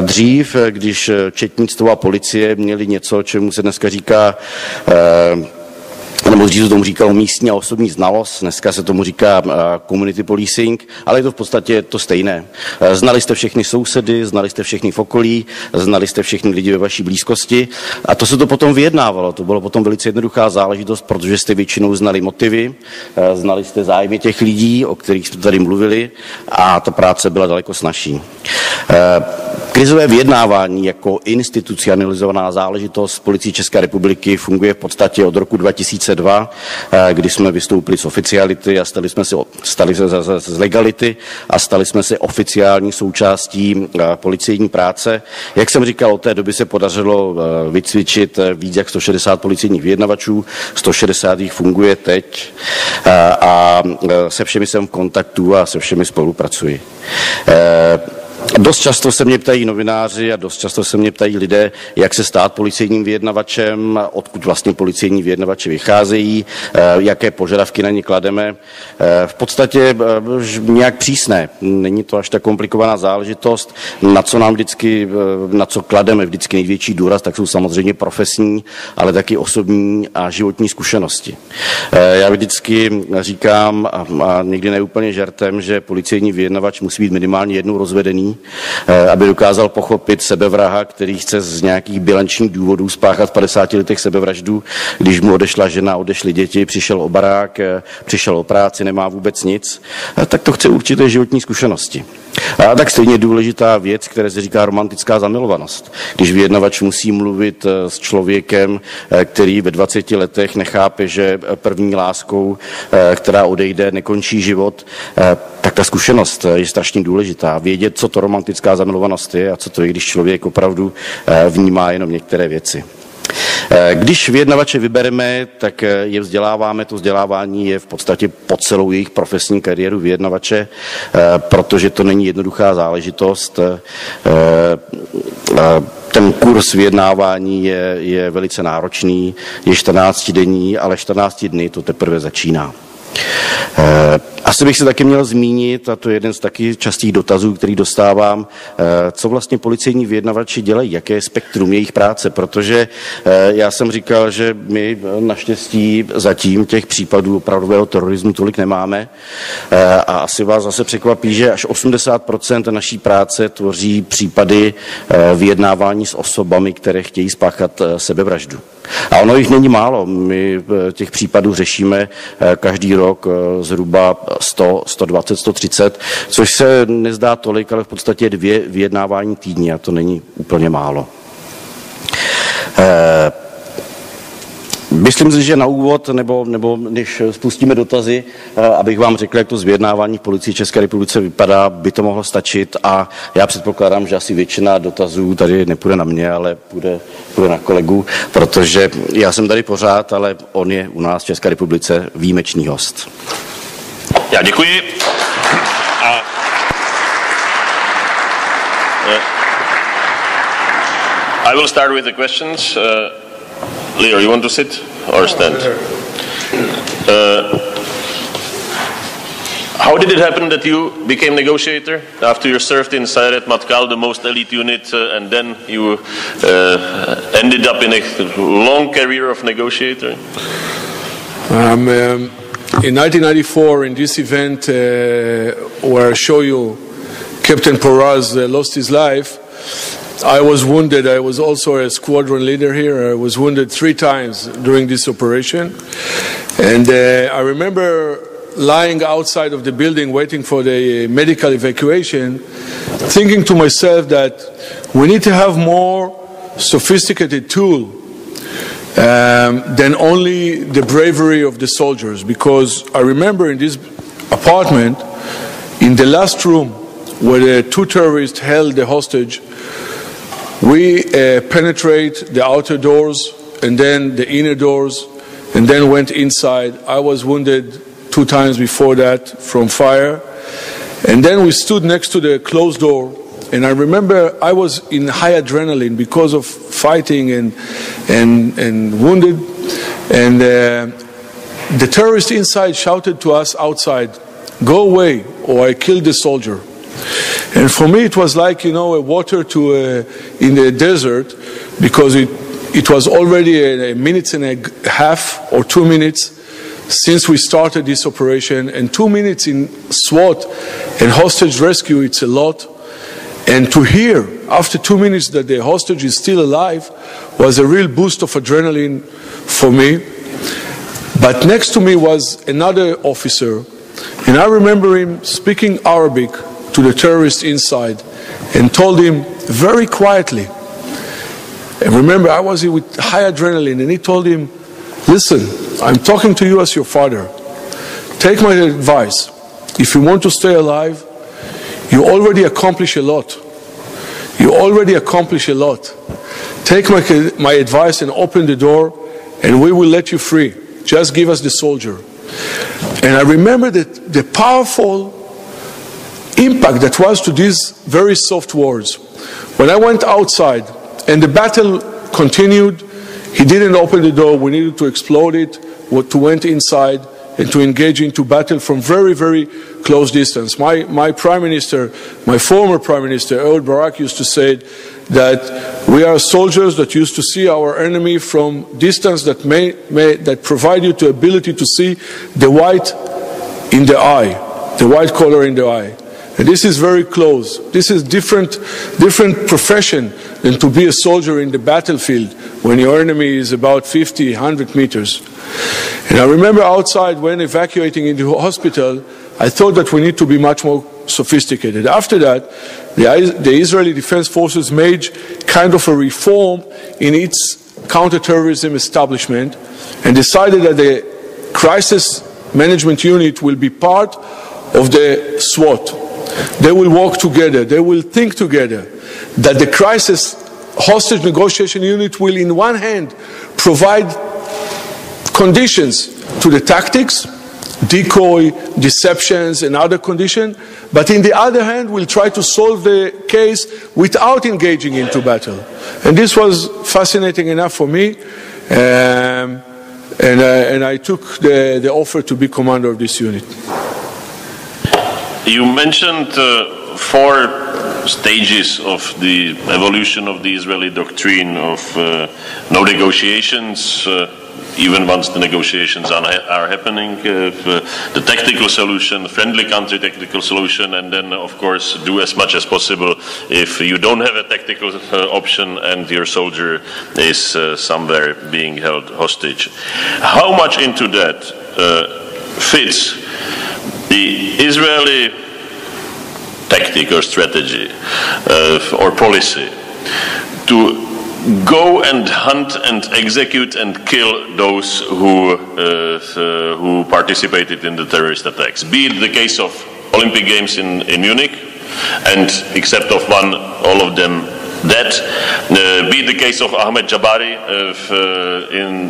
Dřív, když četnictvo a policie měli něco, čemu se dneska říká nebo dřív se tomu říkalo místní a osobní znalost, dneska se tomu říká community policing, ale je to v podstatě to stejné. Znali jste všechny sousedy, znali jste všechny v okolí, znali jste všechny lidi ve vaší blízkosti, a to se to potom vyjednávalo. To bylo potom velice jednoduchá záležitost, protože jste většinou znali motivy, znali jste zájmy těch lidí, o kterých jsme tady mluvili, a ta práce byla daleko snazší. Krizové vyjednávání jako institucionalizovaná záležitost Policie České republiky funguje v podstatě od roku 2002, kdy jsme vystoupili z oficiality a stali se z legality a stali jsme se oficiální součástí policejní práce. Jak jsem říkal, od té doby se podařilo vycvičit víc jak 160 policejních vyjednavačů, 160 jich funguje teď, a se všemi jsem v kontaktu a se všemi spolupracuji. Dost často se mě ptají novináři a dost často se mě ptají lidé, jak se stát policejním vyjednavačem, odkud vlastně policejní vyjednavači vycházejí, jaké požadavky na ně klademe. V podstatě nějak přísné. Není to až tak komplikovaná záležitost. Na co klademe vždycky největší důraz, tak jsou samozřejmě profesní, ale taky osobní a životní zkušenosti. Já vždycky říkám, a někdy neúplně žertem, že policejní vyjednavač musí být minimálně jednou rozvedený, aby dokázal pochopit sebevraha, který chce z nějakých bilančních důvodů spáchat v 50 letech sebevraždu, když mu odešla žena, odešly děti, přišel o barák, přišel o práci, nemá vůbec nic, tak to chce určité životní zkušenosti. A tak stejně důležitá věc, které se říká romantická zamilovanost. Když vyjednavač musí mluvit s člověkem, který ve 20 letech nechápe, že první láskou, která odejde, nekončí život, tak ta zkušenost je strašně důležitá. Vědět, co to romantická zamilovanost je a co to je, když člověk opravdu vnímá jenom některé věci. Když vyjednavače vybereme, tak je vzděláváme. To vzdělávání je v podstatě po celou jejich profesní kariéru vyjednavače, protože to není jednoduchá záležitost. Ten kurz vyjednávání je velice náročný, je 14denní, ale 14 dny to teprve začíná. Asi bych se taky měl zmínit, a to je jeden z taky častých dotazů, který dostávám, co vlastně policejní vyjednavači dělají, jaké je spektrum jejich práce, protože já jsem říkal, že my naštěstí zatím těch případů opravdového terorismu tolik nemáme, a asi vás zase překvapí, že až 80% naší práce tvoří případy vyjednávání s osobami, které chtějí spáchat sebevraždu. A ono jich není málo. My těch případů řešíme každý rok zhruba 100, 120, 130, což se nezdá tolik, ale v podstatě 2 vyjednávání týdně, a to není úplně málo. Myslím si, že na úvod, nebo než spustíme dotazy, abych vám řekl, jak to z vyjednávání v Policii České republice vypadá, by to mohlo stačit a já předpokládám, že asi většina dotazů tady nepůjde na mě, ale půjde na kolegu, protože já jsem tady pořád, ale on je u nás v České republice výjimečný host. Já děkuji. I will start with the questions. Lior, you want to sit or stand? How did it happen that you became negotiator after you served in Sayeret Matkal, the most elite unit, and then you ended up in a long career of negotiator? In 1994, in this event where I show you Captain Poraz lost his life, I was wounded. I was also a squadron leader here. I was wounded 3 times during this operation. And I remember lying outside of the building waiting for the medical evacuation, thinking to myself that we need to have more sophisticated tool than only the bravery of the soldiers. Because I remember in this apartment, in the last room where the 2 terrorists held the hostage, we penetrate the outer doors and then the inner doors and then went inside. I was wounded 2 times before that from fire. And then we stood next to the closed door. And I remember I was in high adrenaline because of fighting and wounded. And the terrorists inside shouted to us outside, "Go away or I kill the soldier." And for me it was like, you know, a water in the desert, because it was already a minute and a half or 2 minutes since we started this operation, and 2 minutes in SWAT and hostage rescue, it's a lot. And to hear after 2 minutes that the hostage is still alive was a real boost of adrenaline for me. But next to me was another officer, and I remember him speaking Arabic to the terrorist inside and told him very quietly, and remember I was with high adrenaline, and he told him, "Listen, I'm talking to you as your father. Take my advice. If you want to stay alive, you already accomplish a lot. You already accomplish a lot. Take my advice and open the door and we will let you free. Just give us the soldier." And I remember that the powerful impact that was to these very soft words. When I went outside and the battle continued, he didn't open the door, we needed to explode it, to went inside and to engage into battle from very, very close distance. My prime minister, my former prime minister, Ehud Barak, used to say that we are soldiers that used to see our enemy from distance that provide you the ability to see the white in the eye, the white color in the eye. And this is very close. This is different profession than to be a soldier in the battlefield when your enemy is about 50, 100 meters. And I remember outside when evacuating into the hospital, I thought that we need to be much more sophisticated. After that, the Israeli Defense Forces made kind of a reform in its counter-terrorism establishment and decided that the crisis management unit will be part of the SWAT. They will work together. They will think together. That the crisis hostage negotiation unit will, in one hand, provide conditions to the tactics, decoy, deceptions, and other conditions, but in the other hand, will try to solve the case without engaging into battle. And this was fascinating enough for me, and I took the offer to be commander of this unit. You mentioned 4 stages of the evolution of the Israeli doctrine of no negotiations, even once the negotiations are happening, the tactical solution, friendly country tactical solution, and then of course do as much as possible if you don't have a tactical option and your soldier is somewhere being held hostage. How much into that fits the Israeli tactic or strategy or policy to go and hunt and execute and kill those who participated in the terrorist attacks. Be it the case of Olympic Games in Munich, and except of one, all of them dead. Be it the case of Ahmed Jabari in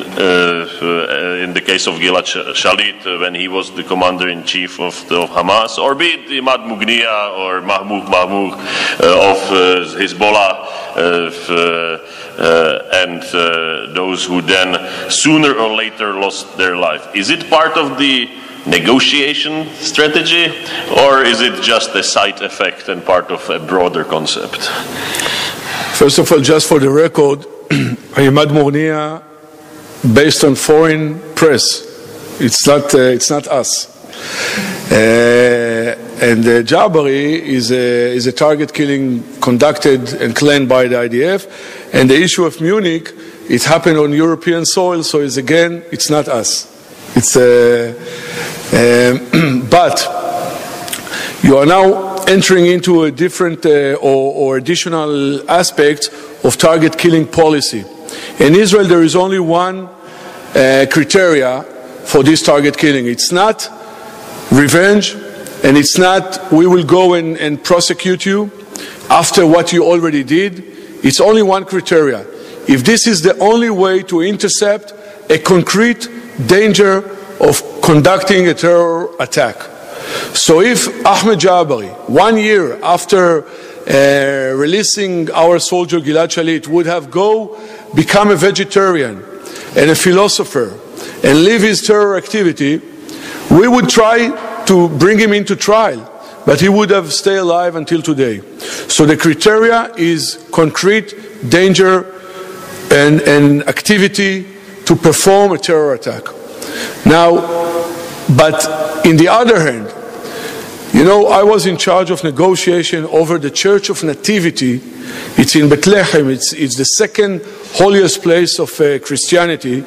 the case of Gilad Shalit when he was the commander-in-chief of Hamas, or be it Imad Mughniya or Mahmoud Mahmoud of Hezbollah, and those who then sooner or later lost their life. Is it part of the negotiation strategy, or is it just a side effect and part of a broader concept? First of all, just for the record, Imad Mughniya, based on foreign press, it's not us. And Jabari is a target killing conducted and claimed by the IDF. And the issue of Munich, it happened on European soil, so it's not us. But you are now entering into a different or additional aspect of target killing policy. In Israel, there is only one criteria for this target killing. It's not revenge, and it's not we will go and prosecute you after what you already did. It's only one criteria. If this is the only way to intercept a concrete danger of conducting a terror attack. So if Ahmed Jabari, 1 year after releasing our soldier Gilad Shalit, would have become a vegetarian and a philosopher and leave his terror activity, we would try to bring him into trial, but he would have stayed alive until today. So the criteria is concrete danger and activity to perform a terror attack. Now, but in the other hand, you know, I was in charge of negotiation over the Church of Nativity. It's in Bethlehem. It's the second holiest place of Christianity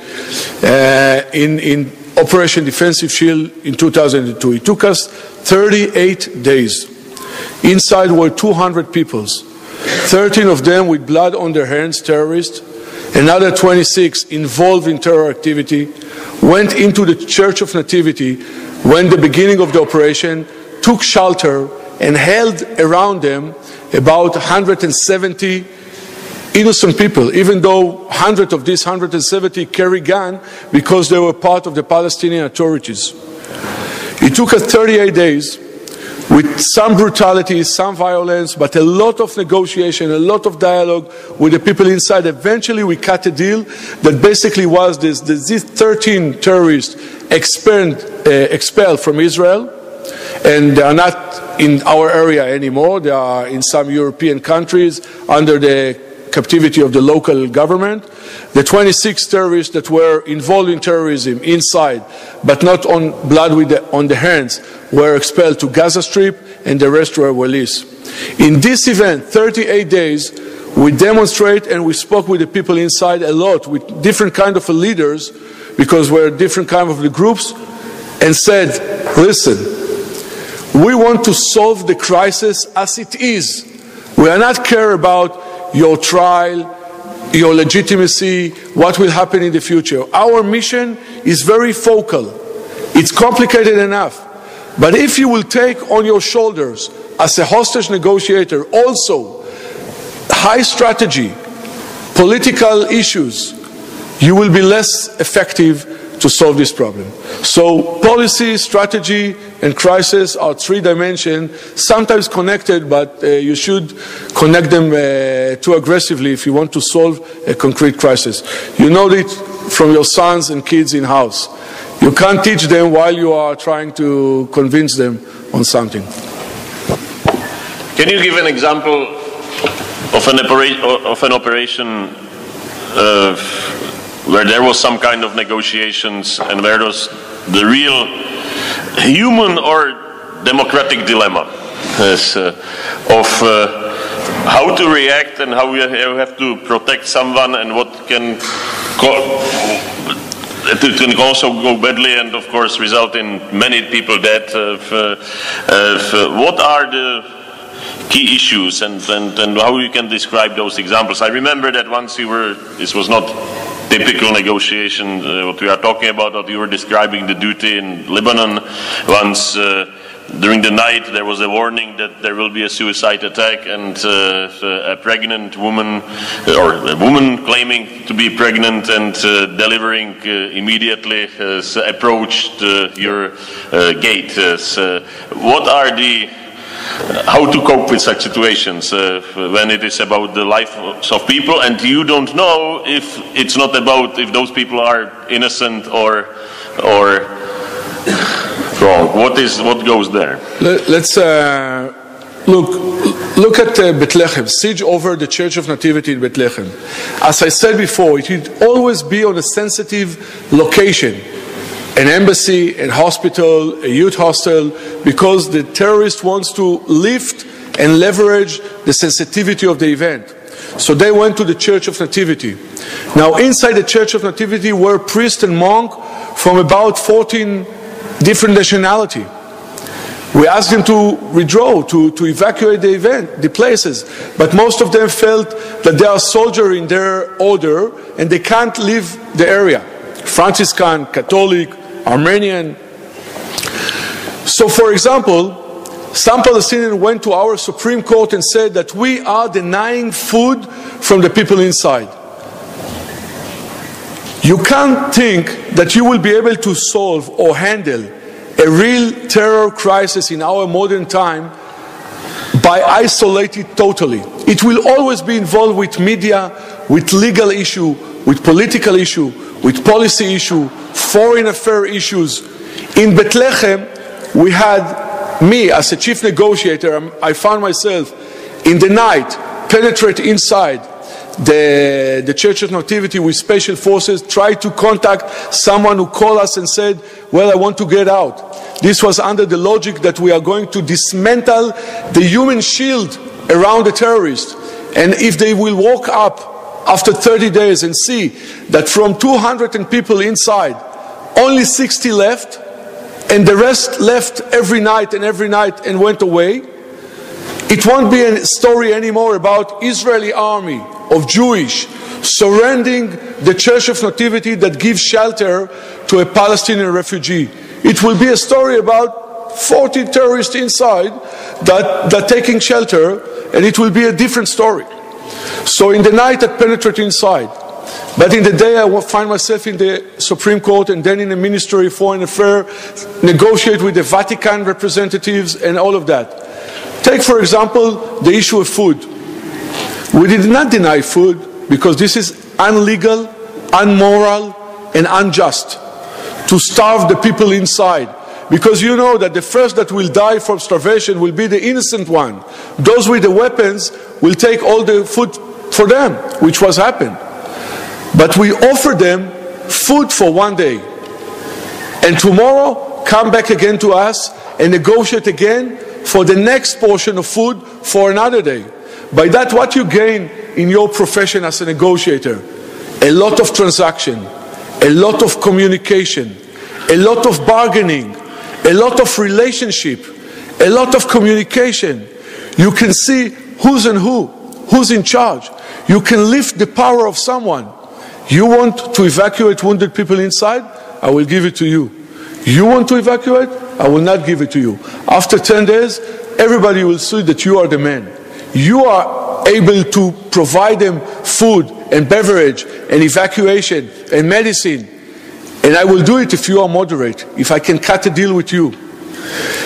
in Operation Defensive Shield in 2002. It took us 38 days. Inside were 200 people, 13 of them with blood on their hands, terrorists. Another 26 involved in terror activity, went into the Church of Nativity when the beginning of the operation, took shelter and held around them about 170 innocent people, even though 100 of these 170 carry gun because they were part of the Palestinian authorities. It took us 38 days with some brutality, some violence, but a lot of negotiation, a lot of dialogue with the people inside. Eventually we cut a deal that basically was these 13 terrorists expelled from Israel, and they are not in our area anymore. They are in some European countries under the captivity of the local government. The 26 terrorists that were involved in terrorism inside, but not on blood on the hands, were expelled to Gaza Strip, and the rest were released. In this event, 38 days, we demonstrate and we spoke with the people inside a lot, with different kind of leaders, because we're different kind of the groups, and said, listen, we want to solve the crisis as it is. We are not care about your trial, your legitimacy, what will happen in the future. Our mission is very focal. It's complicated enough. But if you will take on your shoulders as a hostage negotiator also high strategy, political issues, you will be less effective to solve this problem. So policy, strategy, and crisis are three dimensions, sometimes connected, but you should connect them too aggressively if you want to solve a concrete crisis. You know it from your sons and kids in house. You can't teach them while you are trying to convince them on something. Can you give an example of an operation where there was some kind of negotiations and where there was the real human or democratic dilemma of how to react and how you have to protect someone and what can it can also go badly and of course result in many people dead. What are the key issues and how you can describe those examples. I remember that once this was not typical negotiation, what we are talking about, but you were describing the duty in Lebanon. Once during the night there was a warning that there will be a suicide attack, and a pregnant woman, or a woman claiming to be pregnant and delivering immediately approached your gate. What are how to cope with such situations when it is about the lives of people and you don't know if it's not about if those people are innocent or wrong? What goes there? Let's look at Bethlehem, siege over the Church of Nativity in Bethlehem. As I said before, it would always be on a sensitive location. An embassy, a hospital, a youth hostel, because the terrorist wants to lift and leverage the sensitivity of the event. So they went to the Church of Nativity. Now inside the Church of Nativity were priests and monks from about 14 different nationalities. We asked them to withdraw, to evacuate the event, the places, but most of them felt that they are soldiers in their order and they can't leave the area. Franciscan, Catholic, Armenian. So for example, some Palestinians went to our Supreme Court and said that we are denying food from the people inside. You can't think that you will be able to solve or handle a real terror crisis in our modern time by isolating it totally. It will always be involved with media, with legal issue, with political issue, with policy issue, foreign affairs issues. In Bethlehem, we had me as a chief negotiator. I found myself in the night penetrate inside the Church of Nativity with special forces, tried to contact someone who called us and said, well, I want to get out. This was under the logic that we are going to dismantle the human shield around the terrorists. And if they will walk up after 30 days and see that from 200 people inside, only 60 left, and the rest left every night and went away, it won't be a story anymore about Israeli army of Jewish surrendering the Church of Nativity that gives shelter to a Palestinian refugee. It will be a story about 40 terrorists inside that taking shelter, and it will be a different story. So in the night I penetrate inside, but in the day I will find myself in the Supreme Court and then in the Ministry of Foreign Affairs, negotiate with the Vatican representatives and all of that. Take for example the issue of food. We did not deny food because this is illegal, immoral and unjust to starve the people inside. Because you know that the first that will die from starvation will be the innocent one. Those with the weapons will take all the food for them, which was happened. But we offer them food for one day. And tomorrow, come back again to us and negotiate again for the next portion of food for another day. By that, what you gain in your profession as a negotiator? A lot of transaction, a lot of communication, a lot of bargaining, a lot of relationship, a lot of communication. You can see who's and who's in charge. You can lift the power of someone. You want to evacuate wounded people inside? I will give it to you. You want to evacuate? I will not give it to you. After 10 days, everybody will see that you are the man. You are able to provide them food and beverage and evacuation and medicine. And I will do it if you are moderate, if I can cut a deal with you.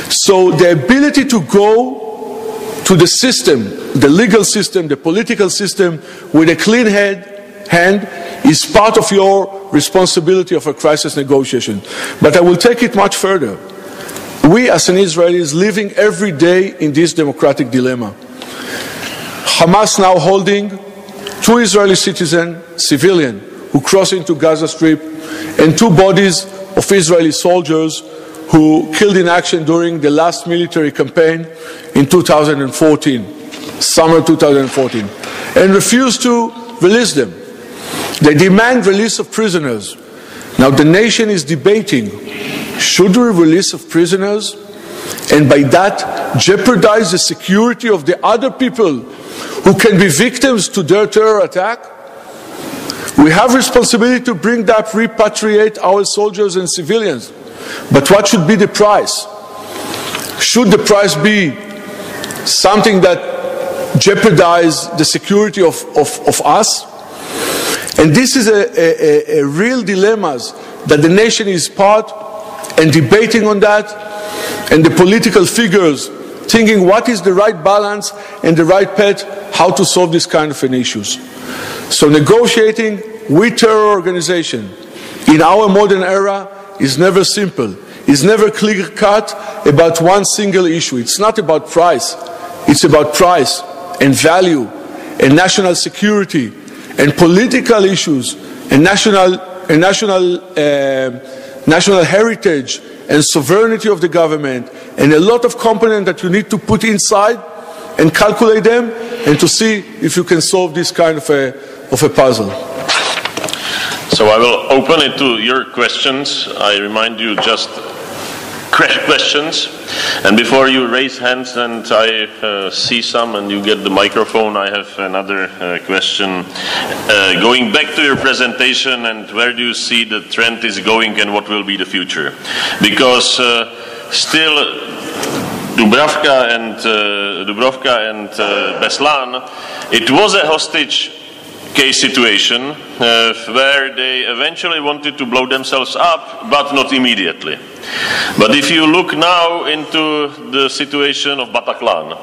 So the ability to go to the system, the legal system, the political system, with a clean hand is part of your responsibility of a crisis negotiation. But I will take it much further. We as an Israelis living every day in this democratic dilemma. Hamas now holding 2 Israeli citizens, civilian, who crossed into Gaza Strip, and 2 bodies of Israeli soldiers who killed in action during the last military campaign in 2014, summer 2014, and refused to release them. They demand release of prisoners. Now the nation is debating, should we release of prisoners? and by that jeopardize the security of the other people who can be victims to their terror attack? We have responsibility to bring that, repatriate our soldiers and civilians. But what should be the price? Should the price be something that jeopardizes the security of us? And this is a real dilemma that the nation is part and debating on that, and the political figures thinking what is the right balance and the right path, how to solve this kind of an issues. So negotiating with terror organization in our modern era is never simple. It's never clear-cut about one single issue. It's not about price. It's about price and value and national security and political issues and national heritage and sovereignty of the government, and a lot of components that you need to put inside and calculate them and to see if you can solve this kind of a puzzle. So I will open it to your questions. I remind you just questions, and before you raise hands and I see some and you get the microphone, I have another question. Going back to your presentation, and where do you see the trend is going and what will be the future? Because still Dubravka and Beslan, it was a hostage case situation where they eventually wanted to blow themselves up, but not immediately. But if you look now into the situation of Bataclan,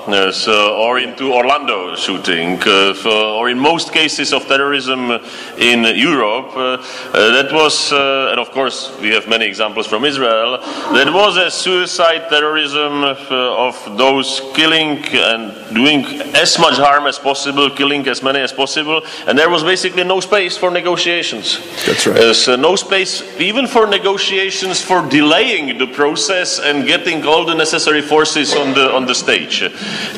or into Orlando shooting, or in most cases of terrorism in Europe, that was, and of course we have many examples from Israel, that was a suicide terrorism of those killing and doing as much harm as possible, killing as many as possible, and there was basically no space for negotiations. That's right. So no space even for negotiations for delaying the process and getting all the necessary forces on the stage.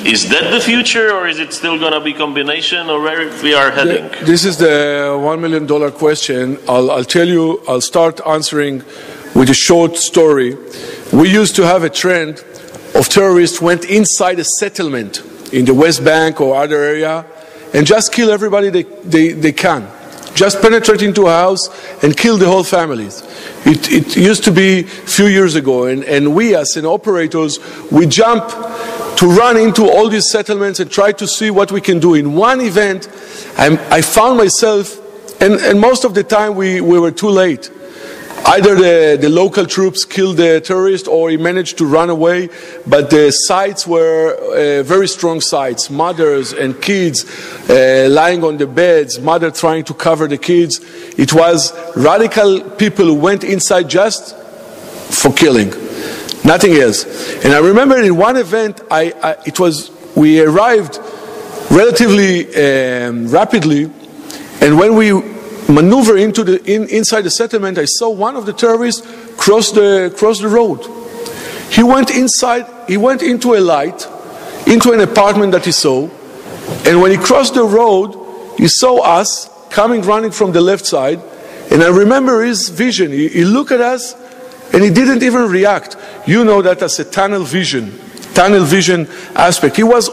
Is that the future, or is it still going to be combination, or where we are heading? This is the $1 million question. I'll tell you, I'll start answering with a short story. We used to have a trend of terrorists went inside a settlement in the West Bank or other area and just kill everybody they can. Just penetrate into a house and kill the whole families. It used to be a few years ago, and we as an operators, we jump to run into all these settlements and try to see what we can do. In one event, I found myself, and most of the time we were too late. Either the local troops killed the terrorist or he managed to run away, but the sites were very strong sites. Mothers and kids lying on the beds, mother trying to cover the kids. It was radical people who went inside just for killing, nothing else. And I remember in one event, we arrived relatively rapidly, and when we maneuver into inside the settlement, I saw one of the terrorists cross the road. He went inside, he went into a light, into an apartment that he saw, and when he crossed the road, he saw us coming running from the left side, and I remember his vision. He looked at us, and he didn't even react. You know that as a tunnel vision aspect. He was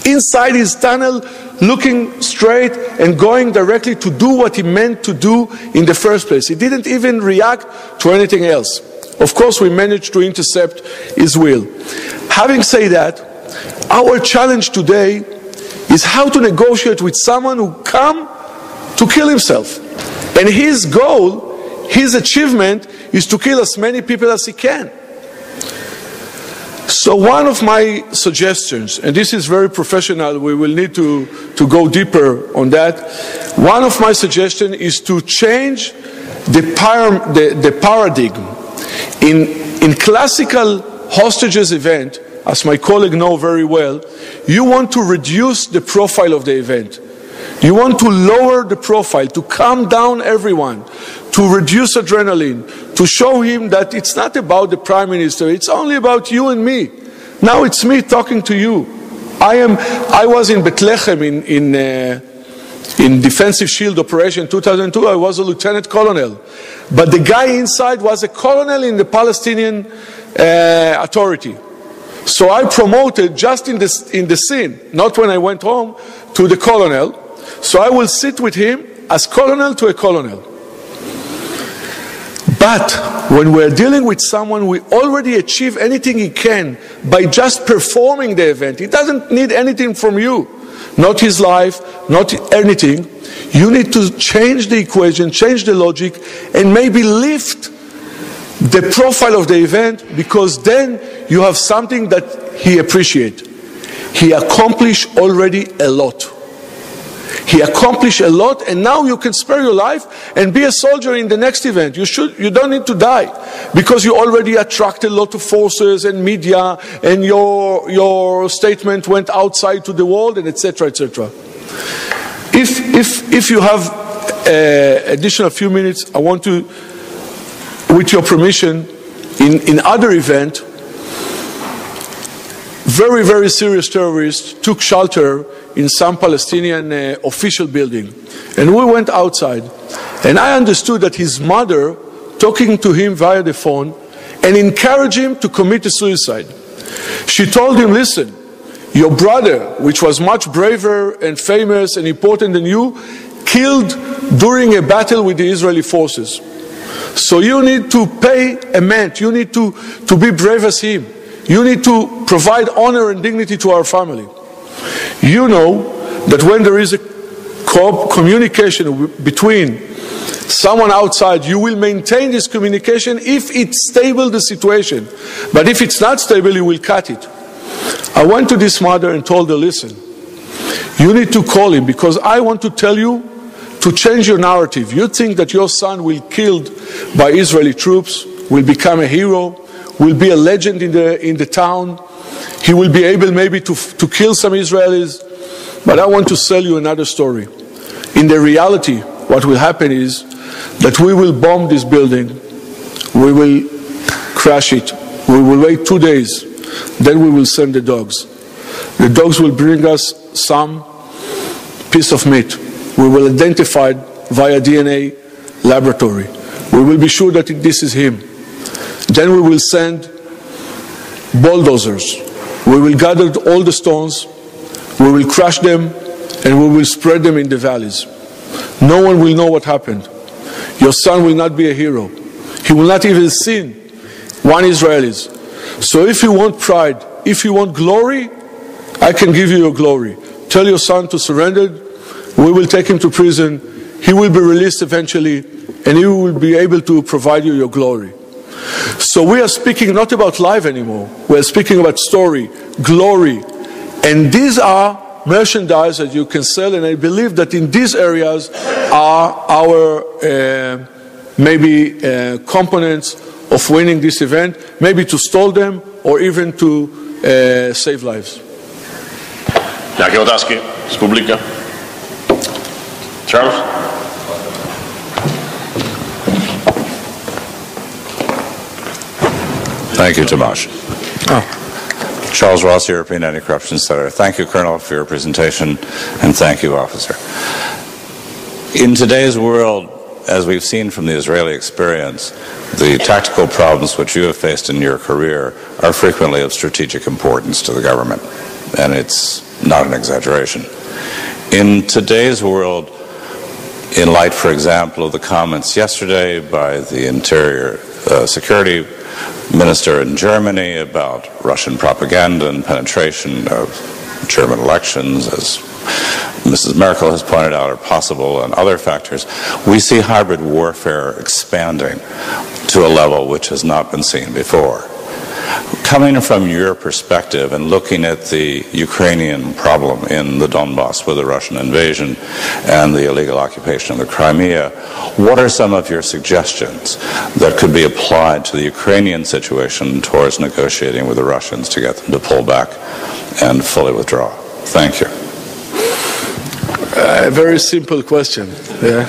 inside his tunnel, looking straight and going directly to do what he meant to do in the first place. He didn't even react to anything else. Of course, we managed to intercept his will. Having said that, our challenge today is how to negotiate with someone who come to kill himself. And his goal, his achievement, is to kill as many people as he can. So one of my suggestions, and this is very professional, we will need to go deeper on that. One of my suggestions is to change the paradigm. In classical hostages event, as my colleague knows very well, you want to reduce the profile of the event. You want to lower the profile, to calm down everyone, to reduce adrenaline, to show him that it's not about the Prime Minister, it's only about you and me. Now it's me talking to you. I was in Bethlehem In Defensive Shield Operation 2002, I was a lieutenant colonel. But the guy inside was a colonel in the Palestinian Authority. So I promoted just in the scene, not when I went home, to the colonel. So I will sit with him as colonel to a colonel. But when we're dealing with someone, we already achieve anything he can by just performing the event. He doesn't need anything from you. Not his life, not anything. You need to change the equation, change the logic, and maybe lift the profile of the event, because then you have something that he appreciates. He accomplished already a lot. He accomplished a lot, and now you can spare your life and be a soldier in the next event. You don't need to die, because you already attracted a lot of forces and media, and your statement went outside to the world, and etc., etc. If you have additional few minutes, I want to, with your permission, in other event, very, very serious terrorists took shelter in some Palestinian official building. And we went outside. And I understood that his mother, talking to him via the phone, and encouraged him to commit a suicide. She told him, listen, your brother, which was much braver and famous and important than you, killed during a battle with the Israeli forces. So you need to pay a man. You need to be brave as him. You need to provide honor and dignity to our family. You know that when there is a communication between someone outside, you will maintain this communication if it's stable, the situation. But if it's not stable, you will cut it. I went to this mother and told her, listen, you need to call him, because I want to tell you to change your narrative. You think that your son will be killed by Israeli troops, will become a hero, will be a legend in the town. He will be able maybe to kill some Israelis. But I want to tell you another story. In the reality, what will happen is that we will bomb this building. We will crash it. We will wait 2 days. Then we will send the dogs. The dogs will bring us some piece of meat. We will identify it via DNA laboratory. We will be sure that this is him. Then we will send bulldozers. We will gather all the stones, we will crush them, and we will spread them in the valleys. No one will know what happened. Your son will not be a hero. He will not even see one Israeli. So if you want pride, if you want glory, I can give you your glory. Tell your son to surrender. We will take him to prison. He will be released eventually, and he will be able to provide you your glory. So we are speaking not about life anymore. We are speaking about story, glory. And these are merchandise that you can sell. And I believe that in these areas are our components of winning this event. Maybe to stall them or even to save lives. Nějaké otázky z publika? Charles? Thank you, Tomáš. Charles Ross, European Anti-Corruption Center. Thank you, Colonel, for your presentation, and thank you, Officer. In today's world, as we've seen from the Israeli experience, the tactical problems which you have faced in your career are frequently of strategic importance to the government, and it's not an exaggeration. In today's world, in light, for example, of the comments yesterday by the Interior Security Minister in Germany about Russian propaganda and penetration of German elections, as Mrs. Merkel has pointed out, are possible, and other factors, we see hybrid warfare expanding to a level which has not been seen before. Coming from your perspective and looking at the Ukrainian problem in the Donbass with the Russian invasion and the illegal occupation of the Crimea, what are some of your suggestions that could be applied to the Ukrainian situation towards negotiating with the Russians to get them to pull back and fully withdraw? Thank you. A very simple question. Yeah.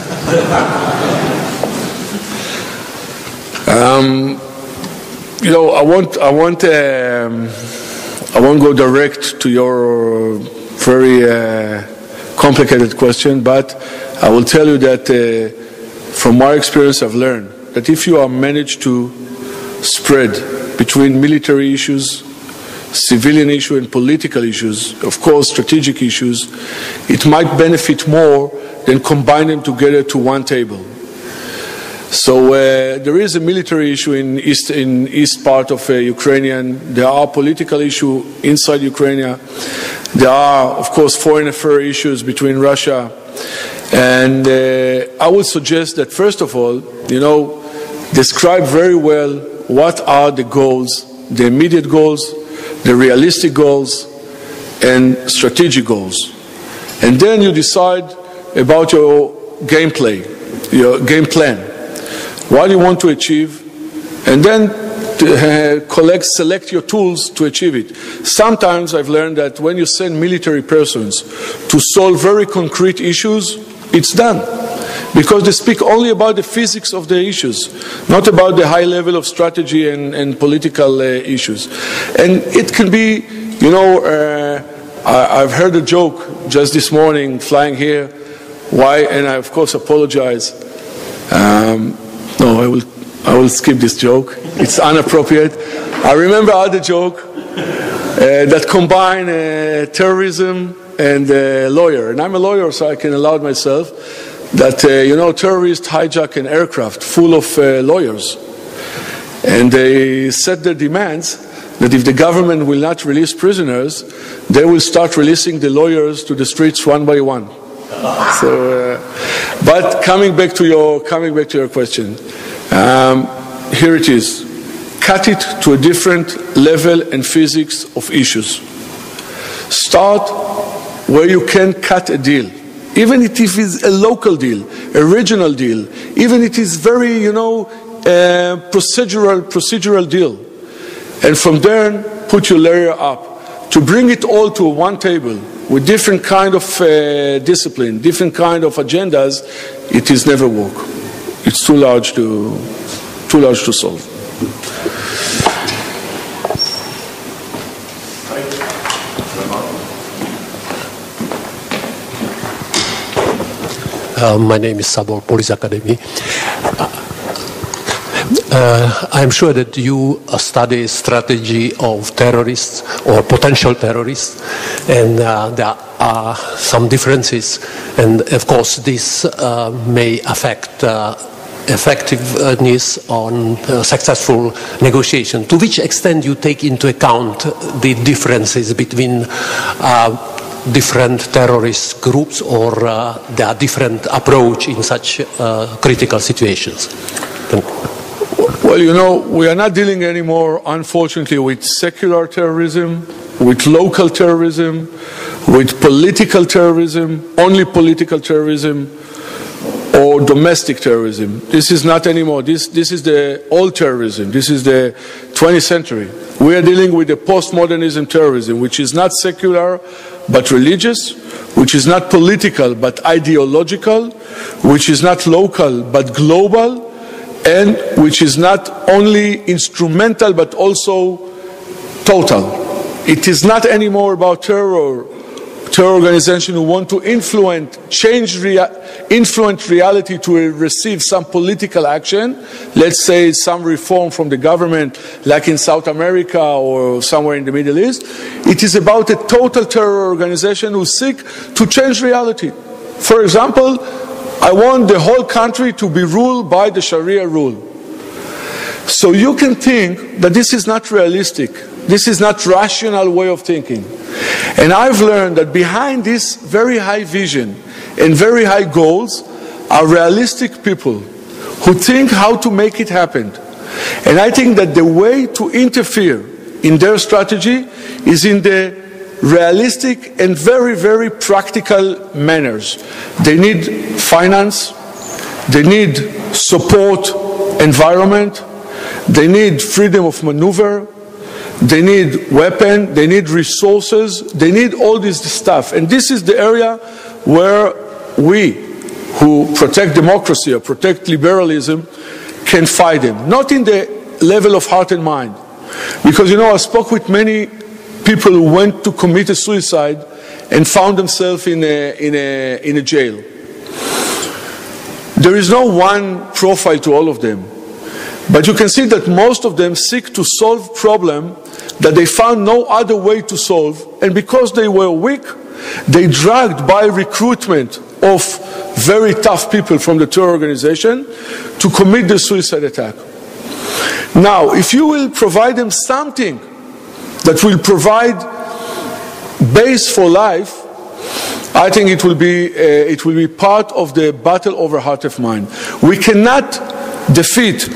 You know, I won't go direct to your very complicated question, but I will tell you that from my experience I've learned that if you are managed to spread between military issues, civilian issues and political issues, of course strategic issues, it might benefit more than combine them together to one table. So there is a military issue in east part of Ukraine. There are political issues inside Ukraine. There are, of course, foreign affairs issues between Russia. And I would suggest that, first of all, describe very well what are the goals, the immediate goals, the realistic goals, and strategic goals. And then you decide about your gameplay, your game plan. What do you want to achieve? And then select your tools to achieve it. Sometimes I've learned that when you send military persons to solve very concrete issues, it's done. Because they speak only about the physics of the issues, not about the high level of strategy and political issues. And it can be, I've heard a joke just this morning flying here. Why? And I, of course, apologize. No, I will skip this joke. It's inappropriate. I remember other joke that combine terrorism and lawyer. And I'm a lawyer, so I can allow myself that, terrorists hijack an aircraft full of lawyers. And they set their demands that if the government will not release prisoners, they will start releasing the lawyers to the streets one by one. So, but coming back to your question, here it is. Cut it to a different level and physics of issues. Start where you can cut a deal, even if it is a local deal, a regional deal, even if it is very, procedural deal, and from there put your layer up to bring it all to one table. With different kind of discipline, different kind of agendas, it is never work. It's too large to solve. My name is Sabol, Police Academy. I'm sure that you study strategy of terrorists or potential terrorists, and there are some differences, and of course this may affect effectiveness on successful negotiation. To which extent you take into account the differences between different terrorist groups, or their different approach in such critical situations? Thank you. Well, we are not dealing anymore, unfortunately, with secular terrorism, with local terrorism, with political terrorism, only political terrorism, or domestic terrorism. This is not anymore. This is the old terrorism. This is the 20th century. We are dealing with the postmodernism terrorism, which is not secular but religious, which is not political but ideological, which is not local but global, and which is not only instrumental but also total. It is not anymore about terror organization who want to influence reality to receive some political action, let's say some reform from the government like in South America or somewhere in the Middle East. It is about a total terror organization who seek to change reality. For example, I want the whole country to be ruled by the Sharia rule. So you can think that this is not realistic. This is not rational way of thinking. And I've learned that behind this very high vision and very high goals are realistic people who think how to make it happen. And I think that the way to interfere in their strategy is in the realistic and very, very practical manners. They need finance, they need support environment, they need freedom of maneuver, they need weapons, they need resources, they need all this stuff. And this is the area where we, who protect democracy or protect liberalism, can fight them. Not in the level of heart and mind. Because, I spoke with many people who went to commit a suicide, and found themselves in a jail. There is no one profile to all of them, but you can see that most of them seek to solve problems that they found no other way to solve, and because they were weak, they dragged by recruitment of very tough people from the terror organization to commit the suicide attack. Now, if you will provide them something that will provide base for life, I think it will be part of the battle over heart of mind. We cannot defeat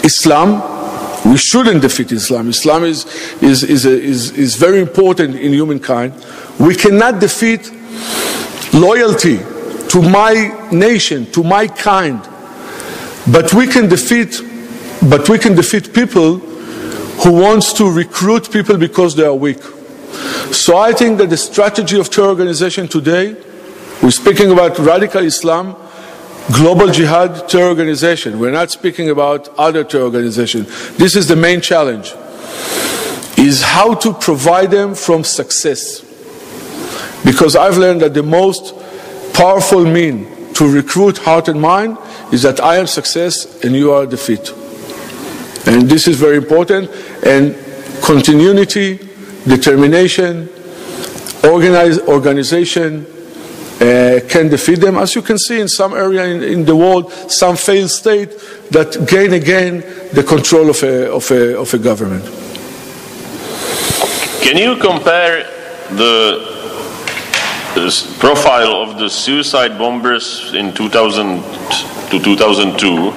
Islam. We shouldn't defeat Islam. Islam is very important in humankind. We cannot defeat loyalty to my nation, to my kind, but we can defeat people who wants to recruit people because they are weak. So I think that the strategy of terror organization today, we're speaking about radical Islam, global jihad terror organization. We're not speaking about other terror organizations. This is the main challenge, is how to provide them from success. Because I've learned that the most powerful mean to recruit heart and mind is that I am success and you are defeat. And this is very important. And continuity, determination, organization can defeat them. As you can see in some area in the world, some failed state that gain again the control of a government. Can you compare the profile of the suicide bombers in 2000 to 2002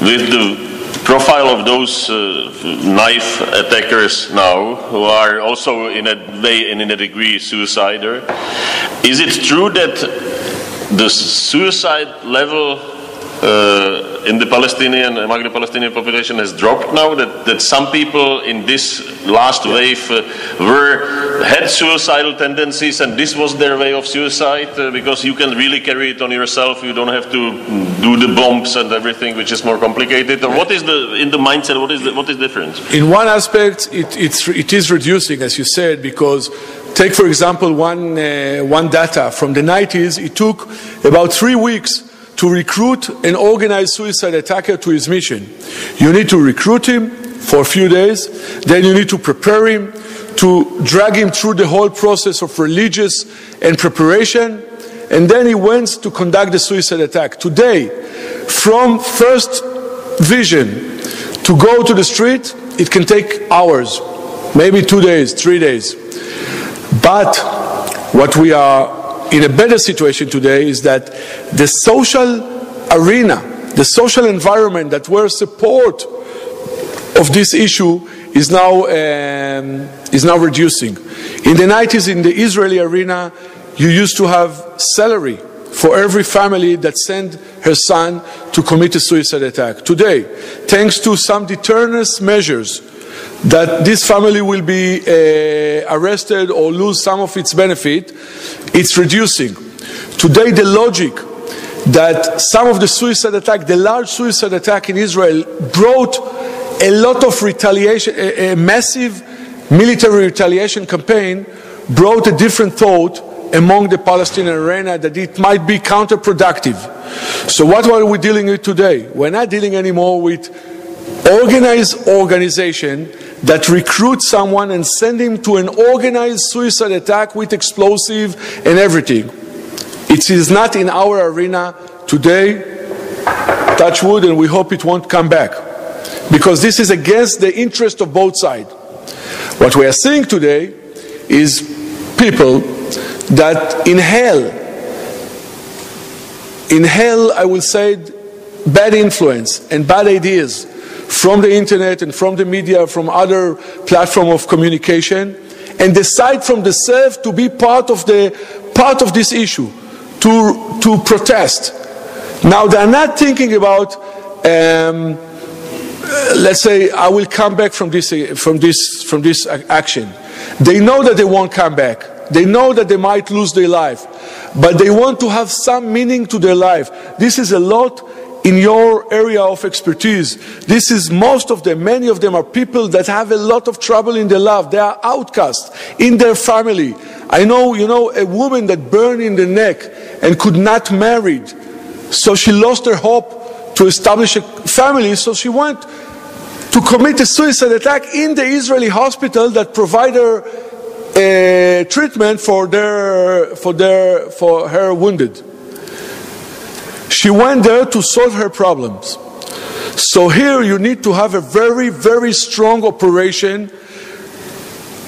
with the profile of those knife attackers now, who are also in a way and in a degree suicider? Is it true that the suicide level among the Palestinian population has dropped now? That some people in this last wave had suicidal tendencies, and this was their way of suicide, because you can really carry it on yourself. You don't have to do the bombs and everything, which is more complicated. Or what is in the mindset? What is different? In one aspect, it is reducing, as you said, because take for example one data from the 90s. It took about 3 weeks to recruit an organized suicide attacker to his mission. You need to recruit him for a few days, then you need to prepare him, to drag him through the whole process of religious and preparation, and then he went to conduct the suicide attack. Today, from first vision to go to the street, it can take hours, maybe 2 days, 3 days. But what we are in a better situation today is that the social arena, the social environment that were support of this issue is now reducing. In the 90s, in the Israeli arena, you used to have salary for every family that sent her son to commit a suicide attack. Today, thanks to some deterrence measures, that this family will be arrested or lose some of its benefit, it's reducing. Today, the logic that some of the suicide attack, the large suicide attack in Israel, brought a lot of retaliation, a massive military retaliation campaign, brought a different thought among the Palestinian arena that it might be counterproductive. So what are we dealing with today? We're not dealing anymore with organized organization that recruits someone and send him to an organized suicide attack with explosive and everything. It is not in our arena today, touch wood, and we hope it won't come back, because this is against the interest of both sides. What we are seeing today is people that inhale, I will say, bad influence and bad ideas from the internet and from the media, from other platforms of communication, and decide from themselves to be part of this issue, to protest. Now they are not thinking about, let's say, I will come back from this action. They know that they won't come back. They know that they might lose their life, but they want to have some meaning to their life. This is a lot in your area of expertise. This is most of them, many of them are people that have a lot of trouble in their life. They are outcasts in their family. I know, a woman that burned in the neck and could not marry. So she lost her hope to establish a family. So she went to commit a suicide attack in the Israeli hospital that provide her treatment for her wounded. She went there to solve her problems. So here you need to have a very, very strong operation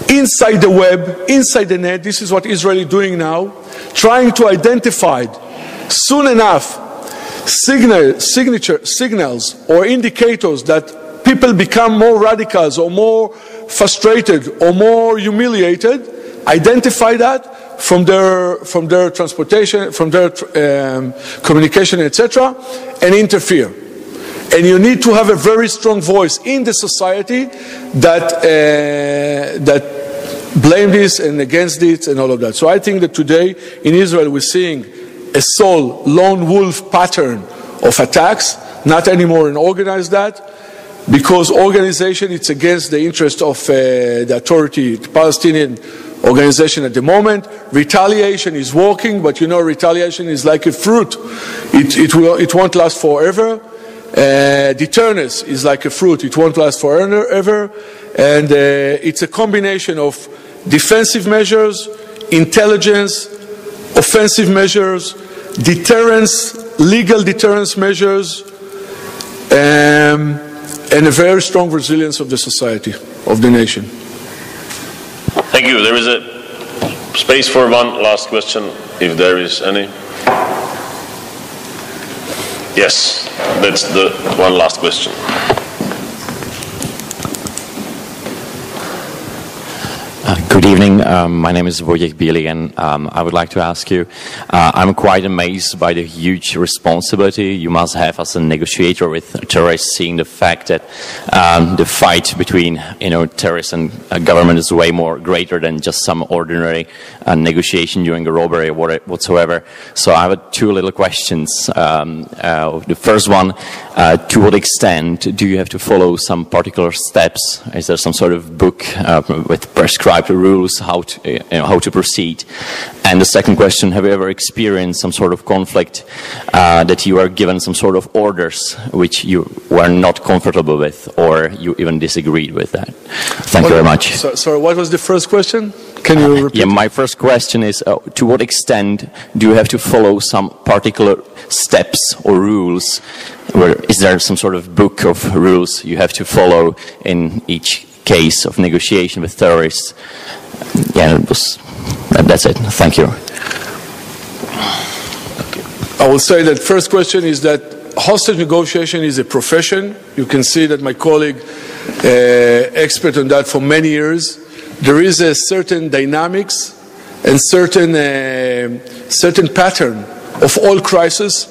inside the web, inside the net. This is what Israel is doing now, trying to identify soon enough signals or indicators that people become more radicals or more frustrated or more humiliated, identify that from their transportation, from their communication, etc., and interfere. And you need to have a very strong voice in the society that blame this and against it and all of that. So I think that today in Israel we're seeing a sole lone wolf pattern of attacks, not anymore an organized that, because organization it's against the interest of the authority, the Palestinian organization at the moment. Retaliation is working, but retaliation is like a fruit. It won't last forever. Deterrence is like a fruit. It won't last forever. And it's a combination of defensive measures, intelligence, offensive measures, deterrence, legal deterrence measures, and a very strong resilience of the society, of the nation. Thank you. There is a space for one last question, if there is any. Yes, that's the one last question. Good evening. My name is Wojciech Bieli, and I would like to ask you, I'm quite amazed by the huge responsibility you must have as a negotiator with terrorists, seeing the fact that the fight between terrorists and government is way more greater than just some ordinary negotiation during a robbery or whatsoever. So I have two little questions. The first one, to what extent do you have to follow some particular steps? Is there some sort of book with prescribed rules how to proceed? And the second question, have you ever experienced some sort of conflict that you are given some sort of orders which you were not comfortable with, or you even disagreed with that? Thank you very much. Sorry, what was the first question? Can you repeat? Yeah, my first question is, to what extent do you have to follow some particular steps or rules? Is there some sort of book of rules you have to follow in each case of negotiation with terrorists? Yeah, that's it. Thank you. I will say that first question is that hostage negotiation is a profession. You can see that my colleague, expert on that for many years. There is a certain dynamics and certain pattern of all crises,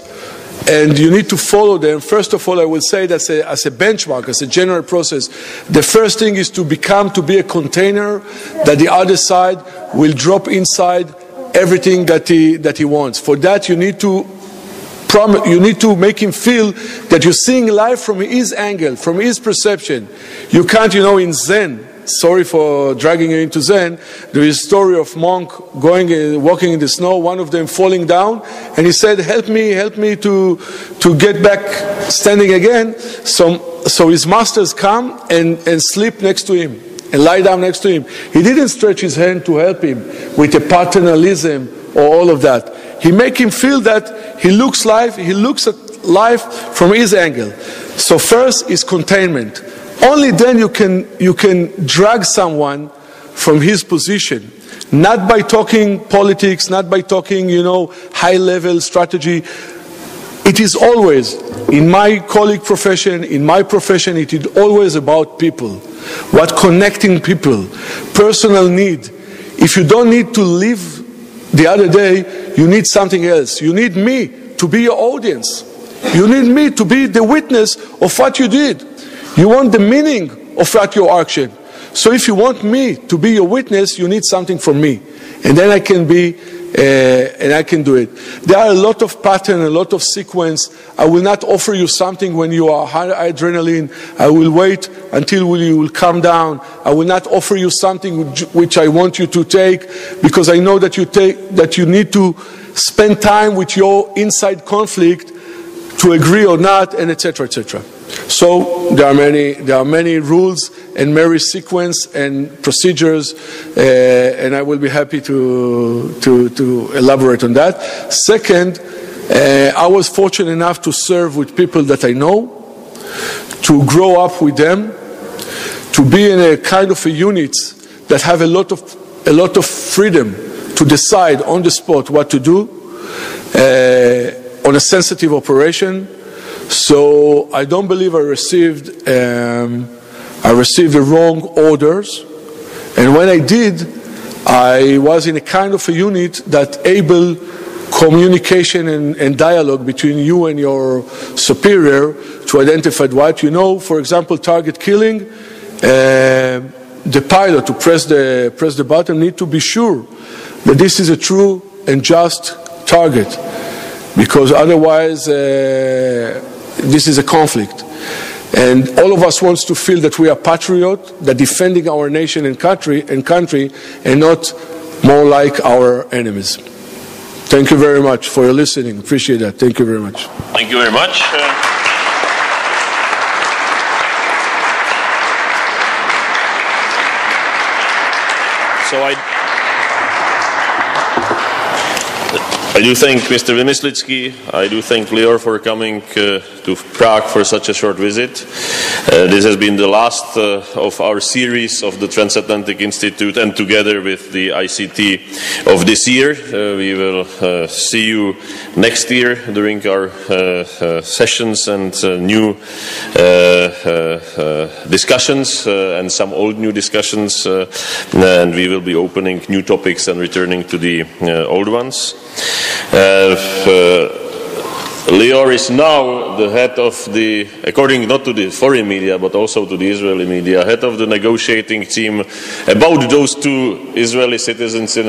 and you need to follow them. First of all, I will say that as a benchmark, as a general process, the first thing is to be a container that the other side will drop inside everything that he wants. For that, you need to make him feel that you're seeing life from his angle, from his perception. You can't, in Zen. Sorry for dragging you into Zen. There is a story of monk walking in the snow, one of them falling down, and he said, help me to get back standing again. So his masters come and sleep next to him and lie down next to him. He didn't stretch his hand to help him with a paternalism or all of that. He make him feel that he looks at life from his angle. So first is containment. Only then you can drag someone from his position, not by talking politics, not by talking, high-level strategy. It is always, in my colleague profession, in my profession, it is always about people. What connecting people, personal need. If you don't need to live the other day, you need something else. You need me to be your audience. You need me to be the witness of what you did. You want the meaning of what your action. So if you want me to be your witness, you need something from me. And then I can be, and I can do it. There are a lot of pattern, a lot of sequence. I will not offer you something when you are high adrenaline. I will wait until you will calm down. I will not offer you something which I want you to take, because I know that you need to spend time with your inside conflict to agree or not, and etc., etc. So there are many rules and many sequence and procedures, and I will be happy to elaborate on that. Second, I was fortunate enough to serve with people that I know, to grow up with them, to be in a kind of a unit that have a lot of freedom to decide on the spot what to do on a sensitive operation. So I don't believe I received the wrong orders, and when I did, I was in a kind of a unit that able communication and dialogue between you and your superior to identify what you know. For example, target killing. The pilot to press the button need to be sure that this is a true and just target, because otherwise this is a conflict. And all of us wants to feel that we are patriot, that defending our nation and country, and not more like our enemies. Thank you very much for your listening. Appreciate that. Thank you very much. Thank you very much. So I do thank Mr. Vymyslický. I do thank Lior for coming to Prague for such a short visit. This has been the last of our series of the Transatlantic Institute, and together with the ICT of this year. We will see you next year during our sessions and new discussions and some old new discussions, and we will be opening new topics and returning to the old ones. Lior is now the head of the, according not to the foreign media but also to the Israeli media, head of the negotiating team about those two Israeli citizens in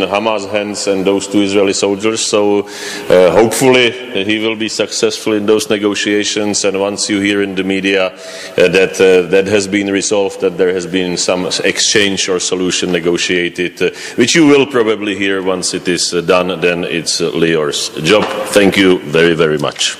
Hamas hands and those two Israeli soldiers. So hopefully he will be successful in those negotiations, and once you hear in the media that has been resolved, that there has been some exchange or solution negotiated, which you will probably hear once it is done, then it's Lior's job. Thank you very, very much.